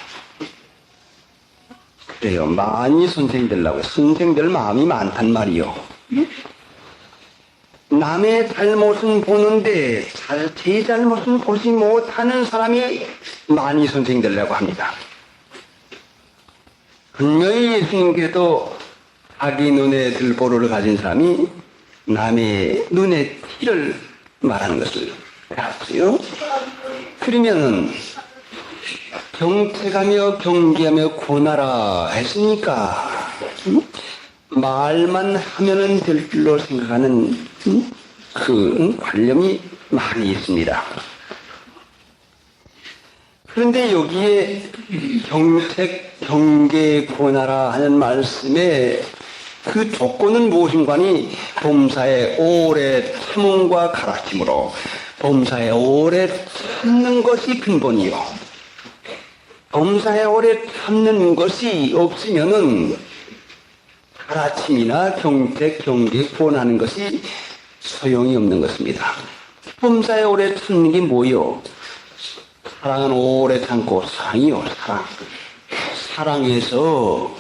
그래요. 많이 선생이 되려고 선생될 마음이 많단 말이요. 남의 잘못은 보는데 제 잘못은 보지 못하는 사람이 많이 선생이 되려고 합니다. 분명히 예수님께도 자기 눈에 들보로를 가진 사람이 남의 눈에 티를 말하는 것을 배웠어요. 그러면은 경책하며 경계하며 구하라 했으니까 말만 하면은 될 줄로 생각하는 그 관념이 많이 있습니다. 그런데 여기에 경책, 경계, 구하라 하는 말씀에 그 조건은 무엇인가니 범사에 오래 참음과 가르침으로 범사에 오래 참는 것이 근본이요. 범사에 오래 참는 것이 없으면은 가르침이나 경책, 경계, 구원하는 것이 소용이 없는 것입니다. 범사에 오래 참는 게 뭐요? 사랑은 오래 참고 사랑이요. 사랑에서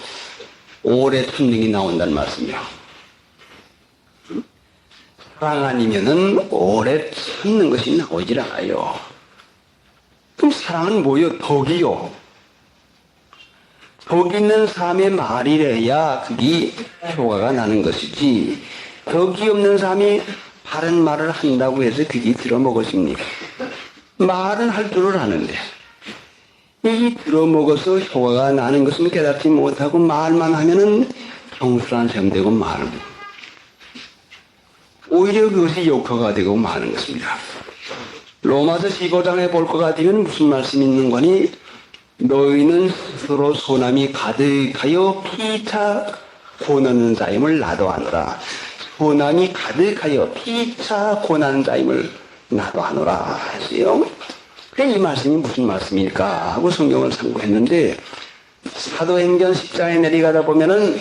오래 참는 게 나온다는 말씀이요. 사랑 아니면은 오래 참는 것이 나오질 않아요. 그럼 사랑은 뭐요? 덕이요. 덕 있는 사람의 말이래야 그게 효과가 나는 것이지 덕이 없는 사람이 바른 말을 한다고 해서 그게 들어먹었습니까? 말은 할 줄을 아는데 이 들어먹어서 효과가 나는 것은 깨닫지 못하고 말만 하면은 경솔한 셈 되고 말은 오히려 그것이 역효가 되고 마는 것입니다. 로마서 15장에 볼 것 같으면 무슨 말씀이 있는 거니? 너희는 스스로 소남이 가득하여 피차 고나는 자임을 나도 아노라. 소남이 가득하여 피차 고나는 자임을 나도 아노라 했어요. 그래 이 말씀이 무슨 말씀일까 하고 성경을 참고했는데 사도행전 10장에 내려가다 보면은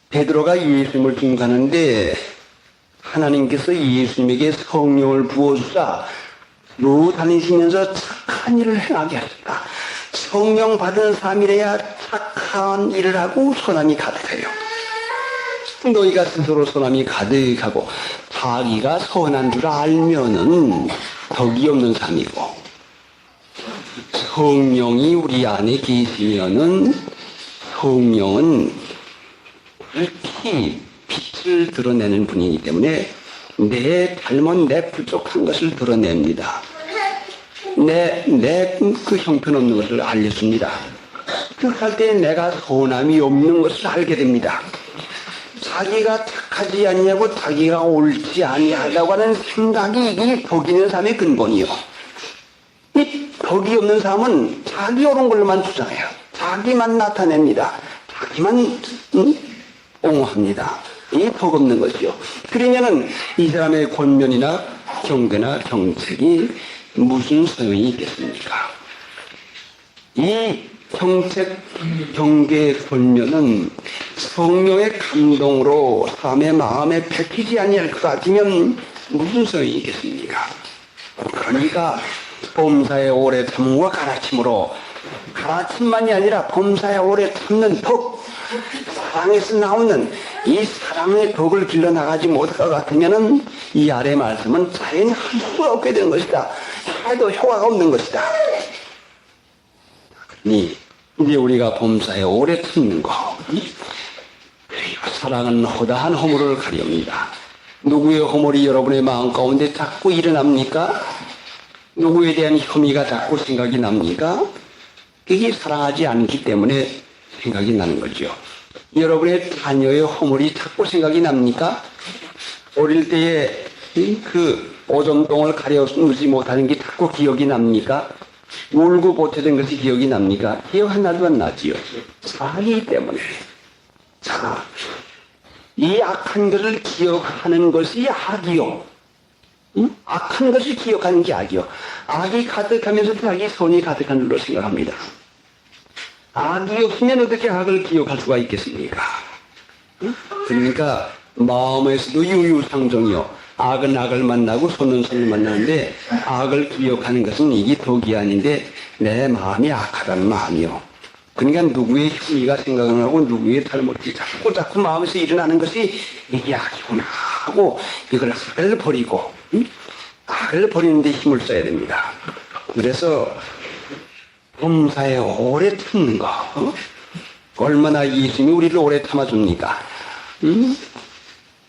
베드로가 예수님을 증거하는데 하나님께서 예수님에게 성령을 부어주사 로 다니시면서 착한 일을 행하게 하셨다. 성령 받은 사람이래야 착한 일을 하고 소남이 가득해요. 너희가 스스로 소남이 가득하고 자기가 선한 줄 알면은 덕이 없는 사람이고 성령이 우리 안에 계시면은 성령은 특히 빛을 드러내는 분이기 때문에 내 잘못, 내 부족한 것을 드러냅니다. 내 그 형편없는 것을 알려줍니다. 그렇게 할 때 내가 선함이 없는 것을 알게 됩니다. 자기가 착하지 아니하고 자기가 옳지 아니하다고 하는 생각이 이게 덕이 있는 사람의 근본이요. 이 덕이 없는 사람은 자기 옳은 걸로만 주장해요. 자기만 나타냅니다. 자기만 옹호합니다. 이게 덕 없는 것이요. 그러면은 이 사람의 권면이나 경계나 정책이 무슨 소용이 있겠습니까? 이 정책, 경계, 권면은 성령의 감동으로 사람의 마음에 베끼지 아니할 것 같으면 무슨 소용이 있겠습니까? 그러니까 범사의 오래 참음과 가르침으로 가르침만이 아니라 범사에 오래 참는 덕, 사랑에서 나오는 이 사랑의 덕을 길러나가지 못할 것 같으면은 이 아래 말씀은 자연히 할 수가 없게 되는 것이다. 해도 효과가 없는 것이다. 그러니 이제 우리가 범사에 오래 참는 거, 사랑은 허다한 허물을 가려옵니다. 누구의 허물이 여러분의 마음 가운데 자꾸 일어납니까? 누구에 대한 혐의가 자꾸 생각이 납니까? 그게 사랑하지 않기 때문에 생각이 나는 거죠. 여러분의 자녀의 허물이 자꾸 생각이 납니까? 어릴 때에 그 오줌똥을 가려놓지 못하는 게 자꾸 기억이 납니까? 울고 보태던 것이 기억이 납니까? 기억 하나도 안 나지요. 사랑이기 때문에. 자, 이 악한 것을 기억하는 것이 악이요. 악한 것을 기억하는 게 악이요. 악이 가득하면서 자기 손이 가득한 줄로 생각합니다. 악이 없으면 어떻게 악을 기억할 수가 있겠습니까? 그러니까 마음에서도 유유상종이요. 악은 악을 만나고 손은 손을 만나는데 악을 기억하는 것은 이게 덕이 아닌데 내 마음이 악하다는 마음이요. 그러니까 누구의 혐의가 생각나고 누구의 잘못이 자꾸 마음에서 일어나는 것이 이게 악이구나 하고 이걸 악을 버리고 악을 버리는데 힘을 써야 됩니다. 그래서 범사에 오래 참는 거, 얼마나 예수님이 우리를 오래 참아줍니까?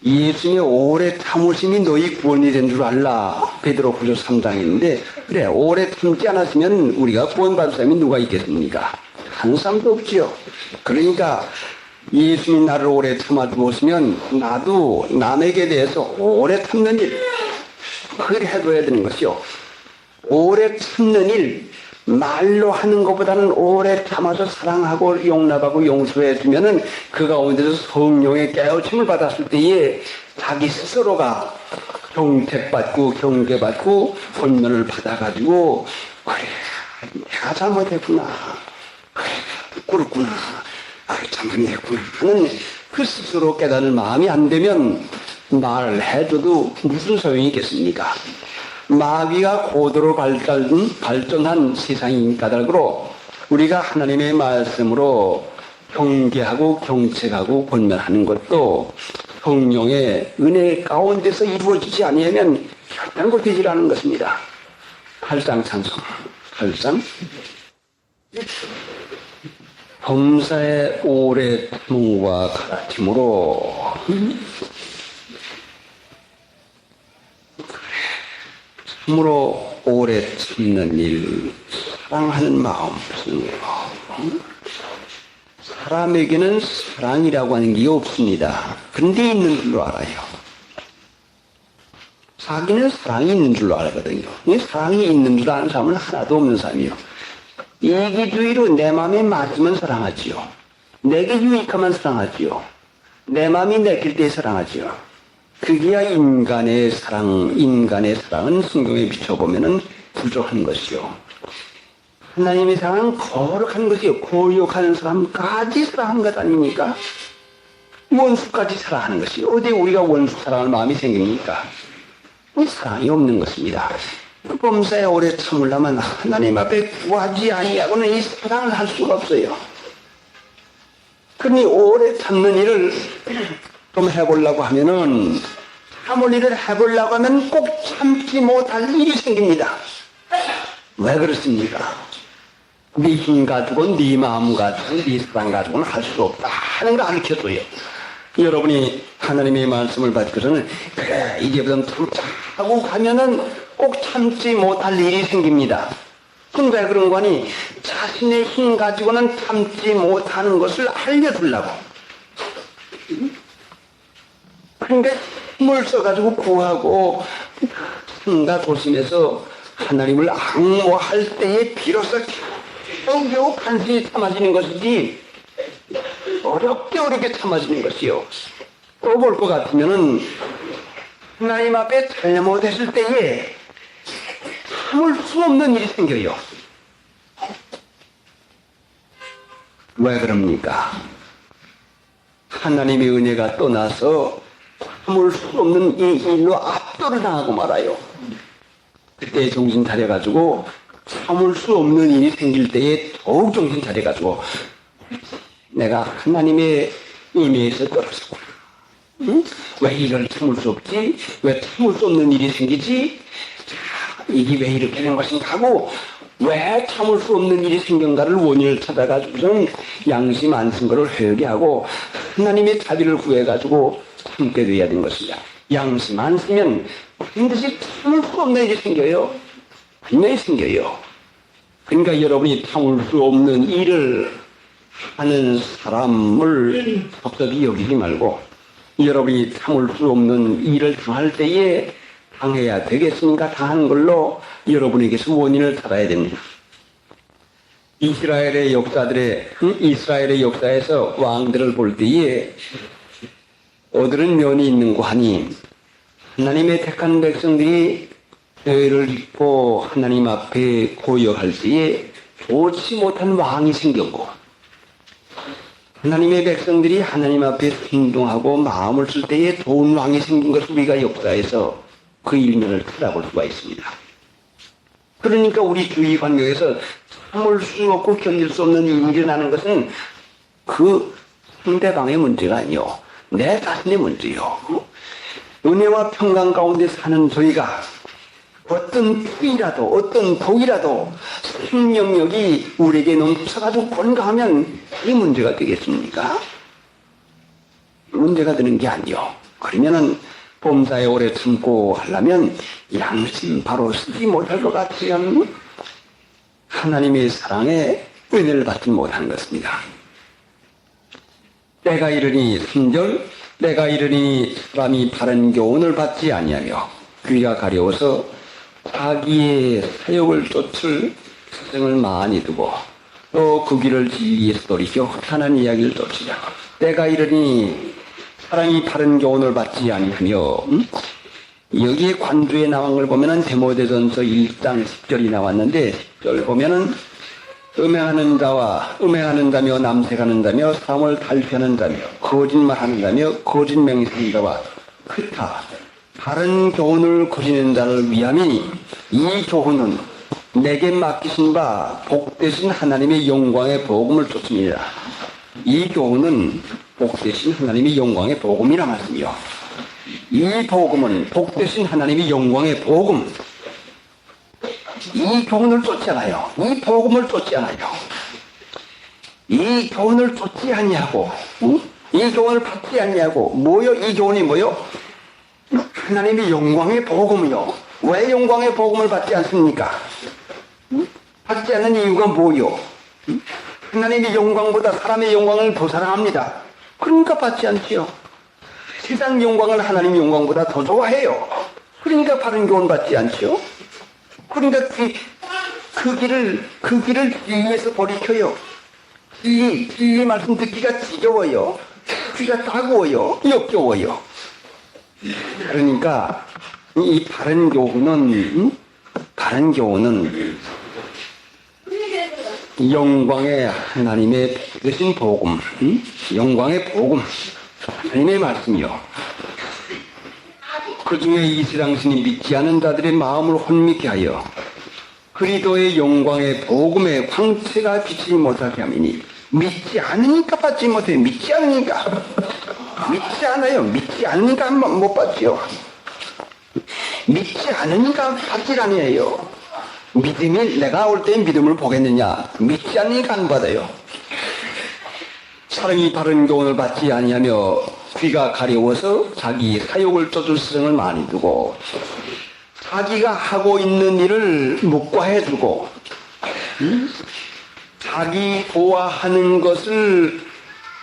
예수님의 오래 참으심이 너희 구원이 된 줄 알라. 베드로후서 3장인데 그래, 오래 참지 않았으면 우리가 구원받을 사람이 누가 있겠습니까? 한 사람도 없지요. 그러니까 예수님이 나를 오래 참아주었으면 나도 남에게 대해서 오래 참는 일, 그걸 해줘야 되는 것이요. 오래 참는 일, 말로 하는 것보다는 오래 참아서 사랑하고 용납하고 용서해주면은 그 가운데서 성령의 깨우침을 받았을 때에 자기 스스로가 경택받고 경계받고 권면을 받아가지고 그래, 내가 잘못했구나, 그래, 부끄럽구나, 잘못했구나 하는 그 스스로 깨달을 마음이 안 되면 말을 해줘도 무슨 소용이 있겠습니까? 마귀가 고도로 발전한 세상인 까닭으로 우리가 하나님의 말씀으로 경계하고 경책하고 권면하는 것도 성령의 은혜 가운데서 이루어지지 아니하면 결단코 되질 않은 것입니다. 8장 찬송. 8장. 범사의 오래 참음과 가르침으로 참으로 오래 참는 일, 사랑하는 마음 쓰는 거. 사람에게는 사랑이라고 하는 게 없습니다. 그런데 있는 줄로 알아요. 자기는 사랑이 있는 줄로 알거든요. 사랑이 있는 줄 아는 사람은 하나도 없는 사람이요. 이기주의로 내 마음에 맞으면 사랑하지요. 내게 유익하면 사랑하지요. 내 마음이 내킬 때 사랑하지요. 그게야 인간의 사랑은 성경에 비춰보면은 부족한 것이요. 하나님의 사랑은 거룩한 것이요. 고욕하는 사람까지 사랑하는 것 아닙니까? 원수까지 사랑하는 것이 어디 우리가 원수 사랑할 마음이 생깁니까? 사랑이 없는 것입니다. 범사에 오래 참으려면 하나님 앞에 구하지 아니하고는 이 사랑을 할 수가 없어요. 그러니 오래 참는 일을 좀 해보려고 하면은, 참을 일을 해보려고 하면 꼭 참지 못할 일이 생깁니다. 왜 그렇습니까? 네 힘 가지고는, 네 마음 가지고는, 네 사랑 가지고는 할 수 없다 하는 걸 가르쳐줘요. 여러분이 하나님의 말씀을 받고서는 그래, 이제부터 참자고 가면은 꼭 참지 못할 일이 생깁니다. 그럼 왜 그런 거니? 자신의 힘 가지고는 참지 못하는 것을 알려주려고. 그러니까 힘을 써가지고 구하고 생각 도심에서 하나님을 앙모할 때에 비로소 겨우 간신히 참아지는 것이지 어렵게 참아지는 것이요. 또 볼 것 같으면은 하나님 앞에 잘못했을 때에 참을 수 없는 일이 생겨요. 왜 그럽니까? 하나님의 은혜가 떠나서 참을 수 없는 이 일로 압도를 당하고 말아요. 그때 정신 차려가지고 참을 수 없는 일이 생길 때에 더욱 정신 차려가지고 내가 하나님의 은혜에서 떨어졌구나. 응? 왜 이걸 참을 수 없지? 왜 참을 수 없는 일이 생기지? 이게 왜 이렇게 된 것인가 하고 왜 참을 수 없는 일이 생긴가를 원인을 찾아가지고는 양심 안승거를 회개하고 하나님의 자비를 구해가지고 참게 돼야 되는 것입니다. 양심 안 쓰면 반드시 참을 수 없는 일이 생겨요. 분명히 생겨요. 그러니까 여러분이 참을 수 없는 일을 하는 사람을 섭섭히 여기지 말고 여러분이 참을 수 없는 일을 당할 때에 당해야 되겠으니까 당한 걸로 여러분에게서 원인을 찾아야 됩니다. 이스라엘의 역사에서 왕들을 볼 때에 얻은 면이 있는 거 하니 하나님의 택한 백성들이 죄를 짓고 하나님 앞에 고역할 때에 좋지 못한 왕이 생겼고 하나님의 백성들이 하나님 앞에 행동하고 마음을 쓸 때에 좋은 왕이 생긴 것을 우리가 역사에서 그 일면을 찾아볼 수가 있습니다. 그러니까 우리 주위 환경에서 참을 수 없고 견딜 수 없는 일이 일어나는 것은 그 상대방의 문제가 아니요 내 자신의 문제요. 은혜와 평강 가운데 사는 저희가 어떤 피라도 어떤 독이라도 생명력이 우리에게 넘쳐가지고 건강하면 이 문제가 되겠습니까? 문제가 되는 게 아니요. 그러면은 범사에 오래 참고 하려면 양심 바로 쓰지 못할 것 같으면 하나님의 사랑에 은혜를 받지 못하는 것입니다. 때가 이르니 3절 때가 이르니 사람이 바른 교훈을 받지 아니하며 귀가 가려워서 자기의 사욕을 쫓을 스승을 많이 두고 또 그 길을 진리에서 돌이켜 헛하는 이야기를 쫓으려 때가 이르니 사람이 바른 교훈을 받지 아니하며 여기에 관주에 나온 걸 보면은 데모데전서 1장 10절이 나왔는데 10절 보면은 음행하는 자며 남색하는 자며 사람을 달피하는 자며 거짓말하는 자며 거짓 맹세하는 자와 그타 바른 교훈을 거지는 자를 위함이니 이 교훈은 내게 맡기신 바 복되신 하나님의 영광의 복음을 쫓습니다. 이 교훈은 복되신 하나님의 영광의 복음이라 말씀이요. 이 복음은 복되신 하나님의 영광의 복음. 이 교훈을 쫓지 않아요. 이 복음을 쫓지 않아요. 이 교훈을 쫓지 아니하고, 이 교훈을 받지 아니하고, 뭐요? 이 교훈이 뭐요? 하나님의 영광의 복음이요. 왜 영광의 복음을 받지 않습니까? 받지 않는 이유가 뭐요? 하나님의 영광보다 사람의 영광을 더 사랑합니다. 그러니까 받지 않지요. 세상 영광을 하나님의 영광보다 더 좋아해요. 그러니까 바른 교훈 받지 않지요. 그러니까 그 길을 진리에서 돌이켜요. 진리 말씀 듣기가 지겨워요. 귀가 따가워요. 역겨워요. 그러니까 이 바른 교훈은 영광의 하나님의 되신 복음, 영광의 복음, 하나님의 말씀이요. 그 중에 이스랑신이 믿지 않은 자들의 마음을 혼미케 하여 그리스도의 영광의 복음의 광채가 비치지 못하게 함이니 믿지 않으니까 받지 못해요. 믿지 않으니까 못 받지요. 믿지 않으니까 받질 아니에요. 믿음이 내가 올 때 믿음을 보겠느냐? 믿지 않으니까 안 받아요. 사람이 바른 교훈을 받지 아니하며 귀가 가려워서 자기 사욕을 쫓을 스승을 많이 두고 자기가 하고 있는 일을 묵과해두고 자기 좋아하는 것을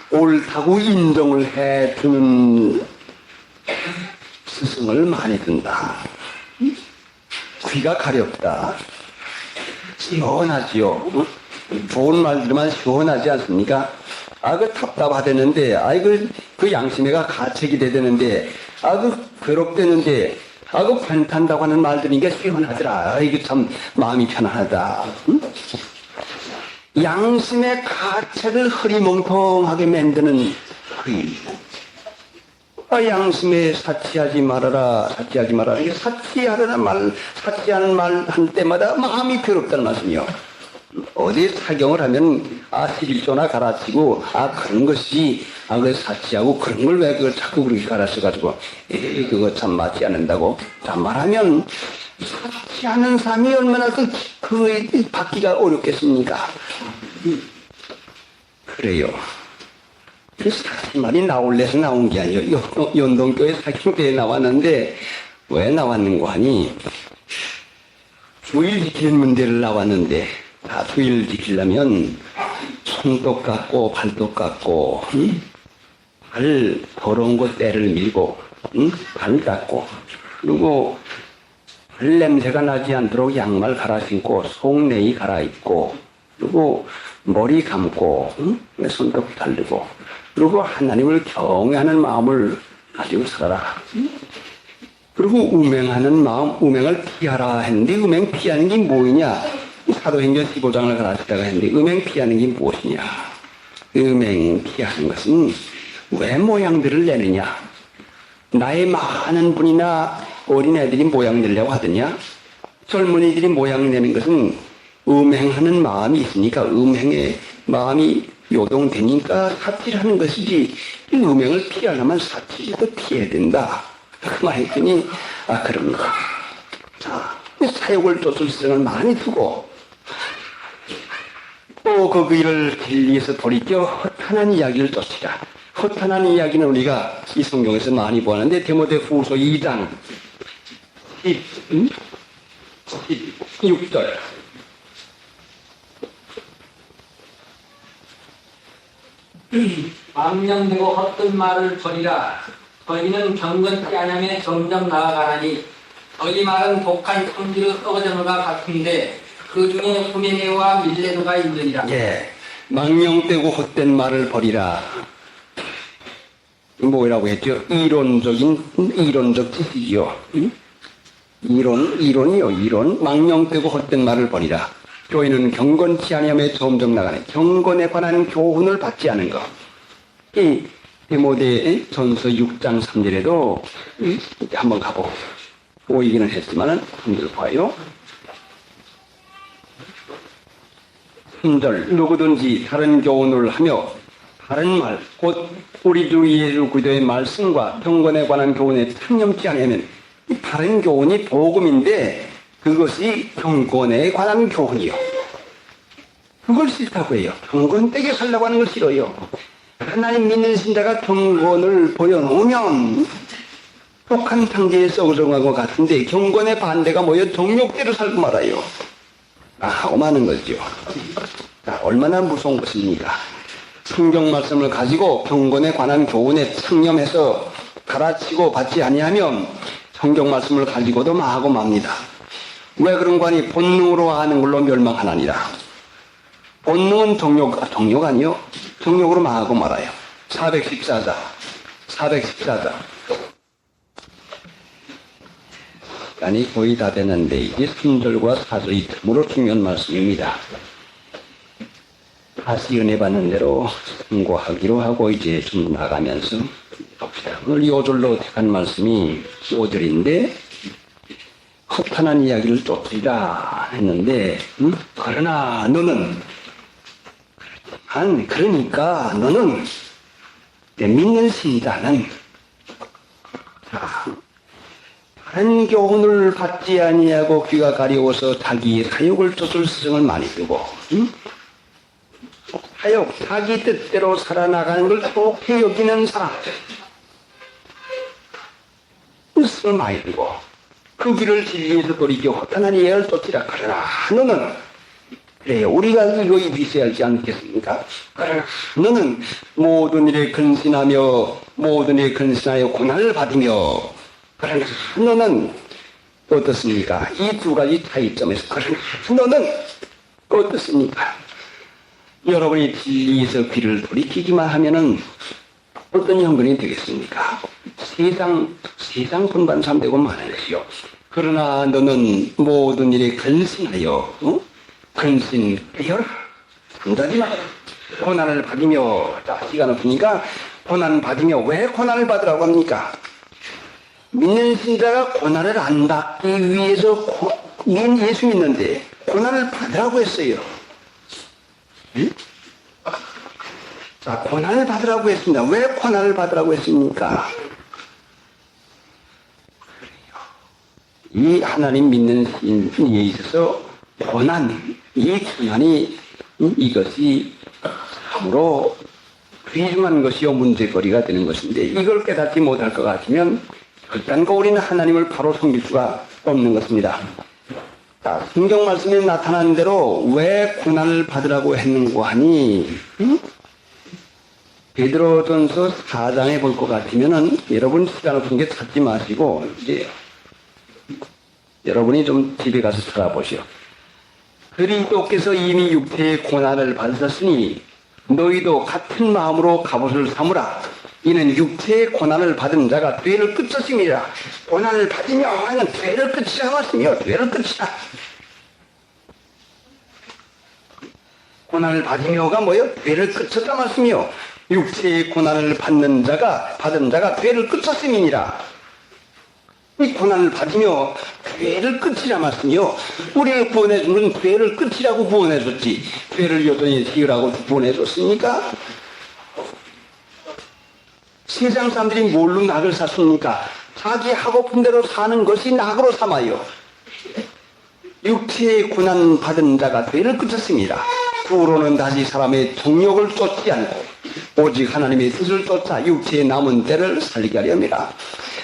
옳다고 인정을 해주는 스승을 많이 둔다. 귀가 가렵다. 시원하지요. 좋은 말들만 시원하지 않습니까? 그 답답하대는데, 그 양심에가 가책이 되는데, 그 괴롭대는데, 그 괜찮다고 하는 말들이니까 시원하더라. 이게 참 마음이 편안하다. 양심의 가책을 흐리멍텅하게 만드는 그 일. 양심에 사치하지 말아라, 사치하지 말아라. 이게 사치하는 말 한 때마다 마음이 괴롭다는 말씀이요. 어디 사경을 하면, 시질조나 가라치고, 그런 것이, 그 사치하고 그런 걸 왜 그걸 자꾸 그렇게 가르쳐가지고, 그거 참 맞지 않는다고. 자, 말하면, 사치하는 삶이 얼마나 그거에 받기가 어렵겠습니까? 그래요. 그 사치 말이 나올래서 나온 게 아니에요. 연동교회 사경대에 나왔는데, 왜 나왔는고 하니, 주일 지키는 문제를 나왔는데, 주일 지키려면, 손도 깎고, 발도 깎고, 발 더러운 거 때를 밀고, 발 닦고, 그리고 발 냄새가 나지 않도록 양말 갈아 신고, 속내이 갈아입고, 그리고 머리 감고, 손도 달리고, 그리고 하나님을 경외하는 마음을 가지고 살아라. 그리고 음행하는 마음, 음행을 피하라 했는데, 음행 피하는 게 뭐냐? 사도행전 15장을 가르치다가 했는데, 음행 피하는 게 무엇이냐? 음행 피하는 것은 왜 모양들을 내느냐? 나이 많은 분이나 어린애들이 모양 내려고 하더냐? 젊은이들이 모양 내는 것은 음행하는 마음이 있으니까, 음행의 마음이 요동되니까 사치를 것이지, 이 음행을 피하려면 사치도 피해야 된다. 그 말했더니, 그런가. 자, 사욕을 쫓을 생각을 많이 두고, 또 그 일을 진리에서 돌이켜 허탄한 이야기를 쫓으라. 허탄한 이야기는 우리가 이 성경에서 많이 보았는데, 디모데후서 2장 16절. 망령되고 헛된 말을 버리라. 저희는 경건치 아니하며 점점 나아가나니 저희 말은 독한 성질의 썩어져가 같은데 그 중에 후메네와 밀레도가 있느니라. 예, 망령되고 헛된 말을 버리라. 뭐라고 했죠? 이론적 지식이요. 이론. 망령되고 헛된 말을 버리라. 교회는 경건치 아니하며 점점 나가네. 경건에 관한 교훈을 받지 않은 것. 이 디모데 전서 6장 3절에도 한번 가보고 보이기는 했지만은 한절 봐요. 3절 누구든지 다른 교훈을 하며 다른 말 곧 우리 주 예수 그리스도의 말씀과 경건에 관한 교훈에 참념치 않으면 이 다른 교훈이 복음인데 그것이 경건에 관한 교훈이요. 그걸 싫다고 해요. 경건 떼게 살려고 하는 걸 싫어요. 하나님 믿는 신자가 경건을 보여놓으면 독한 탕지에 썩어져간 것 같은데 경건의 반대가 뭐예요? 정욕대로 살고 말아요. 하고 마는 거죠. 얼마나 무서운 것입니까? 성경 말씀을 가지고 경건에 관한 교훈에 창념해서 가르치고 받지 아니하면 성경 말씀을 가지고도 마하고 맙니다. 왜 그런 거 아니? 본능으로 하는 걸로 멸망하나니라. 본능은 정욕 아니요? 정욕으로 망하고 말아요. 414자. 아니, 거의 다 됐는데, 이게 3절과 4절이 틈으로 중요한 말씀입니다. 다시 은혜 받는 대로 참고하기로 하고 이제 좀 나가면서 봅시다. 오늘 5절로 택한 말씀이 5절인데, 허탄한 이야기를 쫓으리라 했는데, 그러나 너는, 그러니까 너는 믿는 신자는 다른 교훈을 받지 아니하고 귀가 가려워서 자기의 사욕을 쫓을 수정을 많이 두고 사욕, 자기 뜻대로 살아나가는 걸 좋게 여기는 사람 뜻을 많이 두고 그 길을 진리에서 돌이켜 허탄한 이야기를 쫓으라. 그러나 너는 그래요. 우리가 이거에 비춰야 하지 않겠습니까? 그러나 너는 모든 일에 근신하여 고난을 받으며 그러나 너는 어떻습니까? 이 두 가지 차이점에서 그러나 너는 어떻습니까? 여러분이 진리에서 귀를 돌이키기만 하면은 어떤 형편이 되겠습니까? 세상 분반삼 되고 마는 것이요. 그러나 너는 모든 일에 근신하여 근신 깨어라. 잠자지 마라. 고난을 받으며 자 시간 없으니까 고난 받으며 왜 고난을 받으라고 합니까? 믿는 신자가 고난을 안 받기 위해서 예수 믿는데 고난을 받으라고 했어요. 응? 자, 고난을 받으라고 했습니다. 왜 고난을 받으라고 했습니까? 이 하나님 믿는 신에 있어서 고난, 이 고난이 이것이 참으로 귀중한 것이요 문제거리가 되는 것인데 이걸 깨닫지 못할 것 같으면 결단코 우리는 하나님을 바로 섬길 수가 없는 것입니다. 자, 성경 말씀에 나타난 대로 왜 고난을 받으라고 했는고 하니 베드로전서 4장에 볼 것 같으면은 여러분 시간 없은 게 찾지 마시고 이제 여러분이 좀 집에 가서 찾아보시오. 그리스도께서 이미 육체의 고난을 받으셨으니 너희도 같은 마음으로 갑옷을 삼으라. 이는 육체의 고난을 받은 자가 죄를 끝쳤음이라. 고난을 받으며 하는 죄를 끝이라 말씀이요. 죄를 끝이라. 고난을 받으며가 뭐요? 죄를 끝쳤다 말씀이요. 육체의 고난을 받은 자가 죄를 끝쳤음이니라. 이 고난을 받으며 죄를 끝이라 말씀이요. 우리를 구원해주는 죄를 끝이라고 구원해줬지. 죄를 여전히 지으라고 구원해줬습니까? 세상 사람들이 뭘로 낙을 샀습니까? 자기 하고픈 대로 사는 것이 낙으로 삼아요. 육체의 고난 받은 자가 죄를 끝쳤습니다. 후로는 다시 사람의 정욕을 쫓지 않고 오직 하나님의 뜻을 쫓아 육체의 남은 때를 살게 하려 합니다.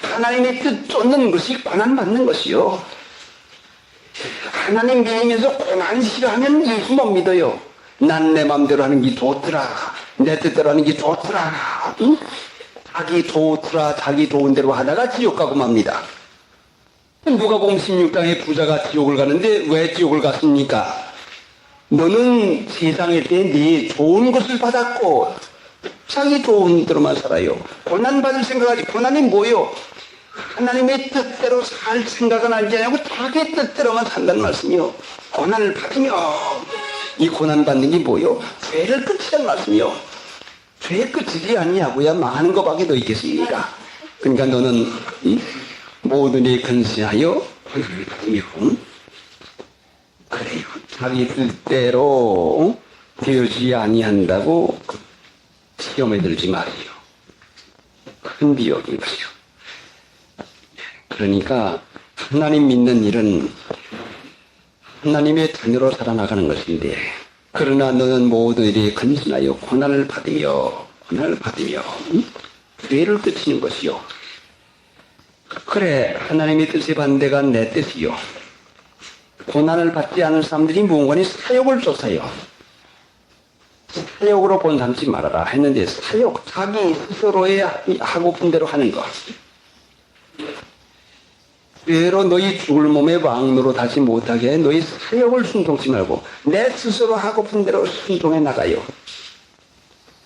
하나님의 뜻 쫓는 것이 고난받는 것이요. 하나님 믿으면서 고난 싫어하면 예수 못 믿어요. 난 내 맘대로 하는 게 좋더라. 내 뜻대로 하는 게 좋더라. 응? 자기 좋더라. 자기 좋은 대로 하다가 지옥 가고 맙니다. 누가복음 16장에 부자가 지옥을 가는데 왜 지옥을 갔습니까? 너는 세상에 때 네 좋은 것을 받았고 자기 좋은 대로만 살아요. 고난받을 생각하지. 고난이 뭐요? 하나님의 뜻대로 살 생각은 알지 않냐고 자기 뜻대로만 산다는 말씀이요. 고난을 받으며 이 고난받는 게 뭐요? 죄를 끝이라는 말씀이요. 죄의 끝이지 아니냐고야 많은 것밖에 더 있겠습니까? 그러니까 너는 모든 일 근신하여 고난을 받으며 그래요. 자기 뜻대로 되어지지 아니한다고 시험에 들지 마세요. 큰 비역인 것이요. 그러니까 하나님 믿는 일은 하나님의 자녀로 살아나가는 것인데 그러나 너는 모든 일에 근신하여 고난을 받으며 죄를 끝이는 것이요. 그래 하나님의 뜻의 반대가 내 뜻이요. 고난을 받지 않을 사람들이 무언가니 사욕을 쫓아요. 사욕으로 본 삼지 말아라 했는데 사욕, 자기 스스로의 하고픈 대로 하는 것. 죄로 너희 죽을 몸의 왕노로 다시 못하게 너희 사욕을 순종치 말고 내 스스로 하고픈 대로 순종해 나가요.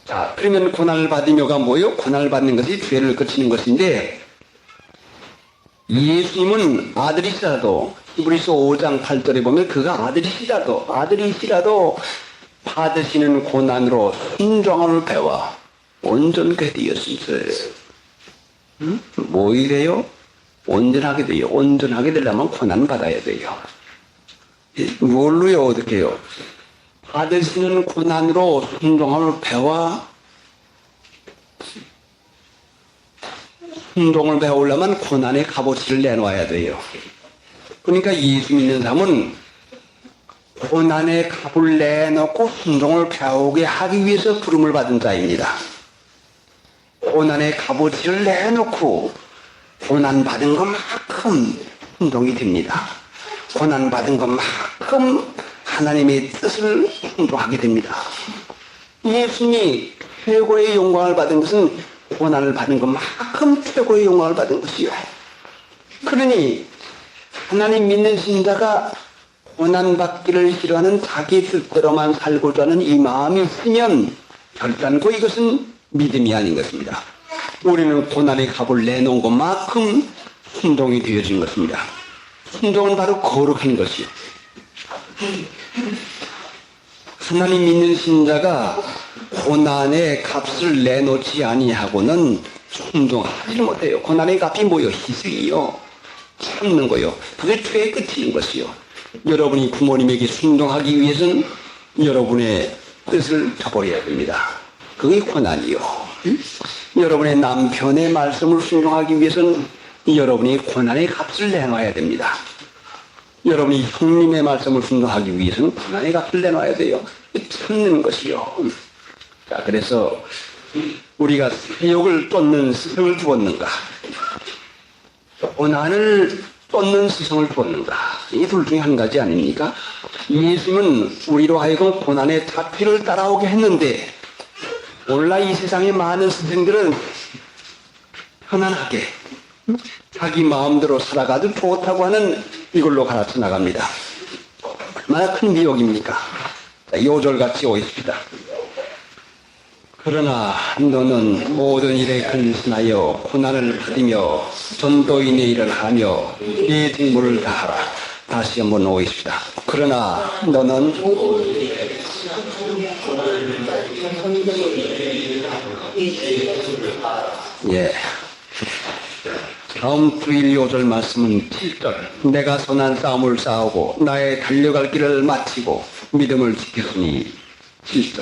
자, 그러면 고난을 받으며가 뭐요? 고난을 받는 것이 죄를 그치는 것인데 예수님은 아들이시라도 히브리서 5장 8절에 보면 그가 아들이시라도 받으시는 고난으로 순종함을 배워 온전케 되었으니 뭐 이래요? 온전하게 돼요. 온전하게 되려면 고난 받아야 돼요. 뭘로요? 어떻게 해요? 받으시는 고난으로 순종함을 배워 순종을 배우려면 고난의 값어치를 내놓아야 돼요. 그러니까 예수 믿는 사람은 고난의 값을 내놓고 순종을 배우게 하기 위해서 부름을 받은 자입니다. 고난의 값어치를 내놓고 고난받은 것만큼 순종이 됩니다. 고난받은 것만큼 하나님의 뜻을 순종하게 됩니다. 예수님이 최고의 영광을 받은 것은 고난을 받은 것만큼 최고의 영광을 받은 것이요. 그러니 하나님 믿는 신자가 고난받기를 싫어하는 자기 뜻대로만 살고자 하는 이 마음이 있으면 결단코 이것은 믿음이 아닌 것입니다. 우리는 고난의 값을 내놓은 것만큼 순종이 되어진 것입니다. 순종은 바로 거룩한 것이요. 하나님 믿는 신자가 고난의 값을 내놓지 아니하고는 순종하지 못해요. 고난의 값이 뭐요? 희생이요. 참는 거요. 그게 죄의 끝인 것이요. 여러분이 부모님에게 순종하기 위해서는 여러분의 뜻을 저버려야 됩니다. 그게 고난이요. 여러분의 남편의 말씀을 순종하기 위해서는 여러분이 고난의 값을 내놔야 됩니다. 여러분이 형님의 말씀을 순종하기 위해서는 고난의 값을 내놔야 돼요. 참는 것이요. 자, 그래서 우리가 세욕을 쫓는 스승을 두었는가? 고난을 쫓는 스승을 두었는가? 이 둘 중에 한 가지 아닙니까? 예수님은 우리로 하여금 고난의 자취를 따라오게 했는데 오늘날 이 세상의 많은 스승들은 편안하게 자기 마음대로 살아가도 좋다고 하는 이걸로 가르쳐 나갑니다. 얼마나 큰 미혹입니까? 요절같이 오십니다. 그러나 너는 모든 일에 근신하여 고난을 받으며 전도인의 일을 하며 네 직무를 다하라. 다시 한번 오십시다. 그러나 너는 예. 다음 주일 요절 말씀은 7절. 내가 선한 싸움을 싸우고 나의 달려갈 길을 마치고 믿음을 지켰으니 7절.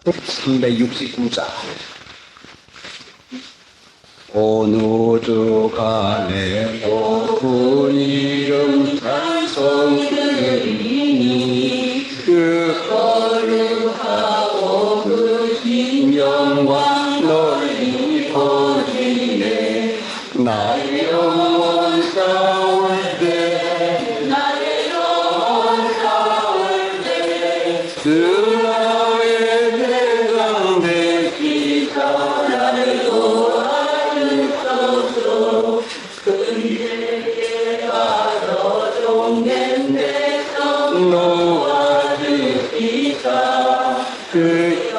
369자. 어느 주간에 높은 이름 찬송드리니 그 거룩하고 그 신명과 널리 퍼지네. 나의 영혼 싸울 때 나의 영혼 싸울 때 그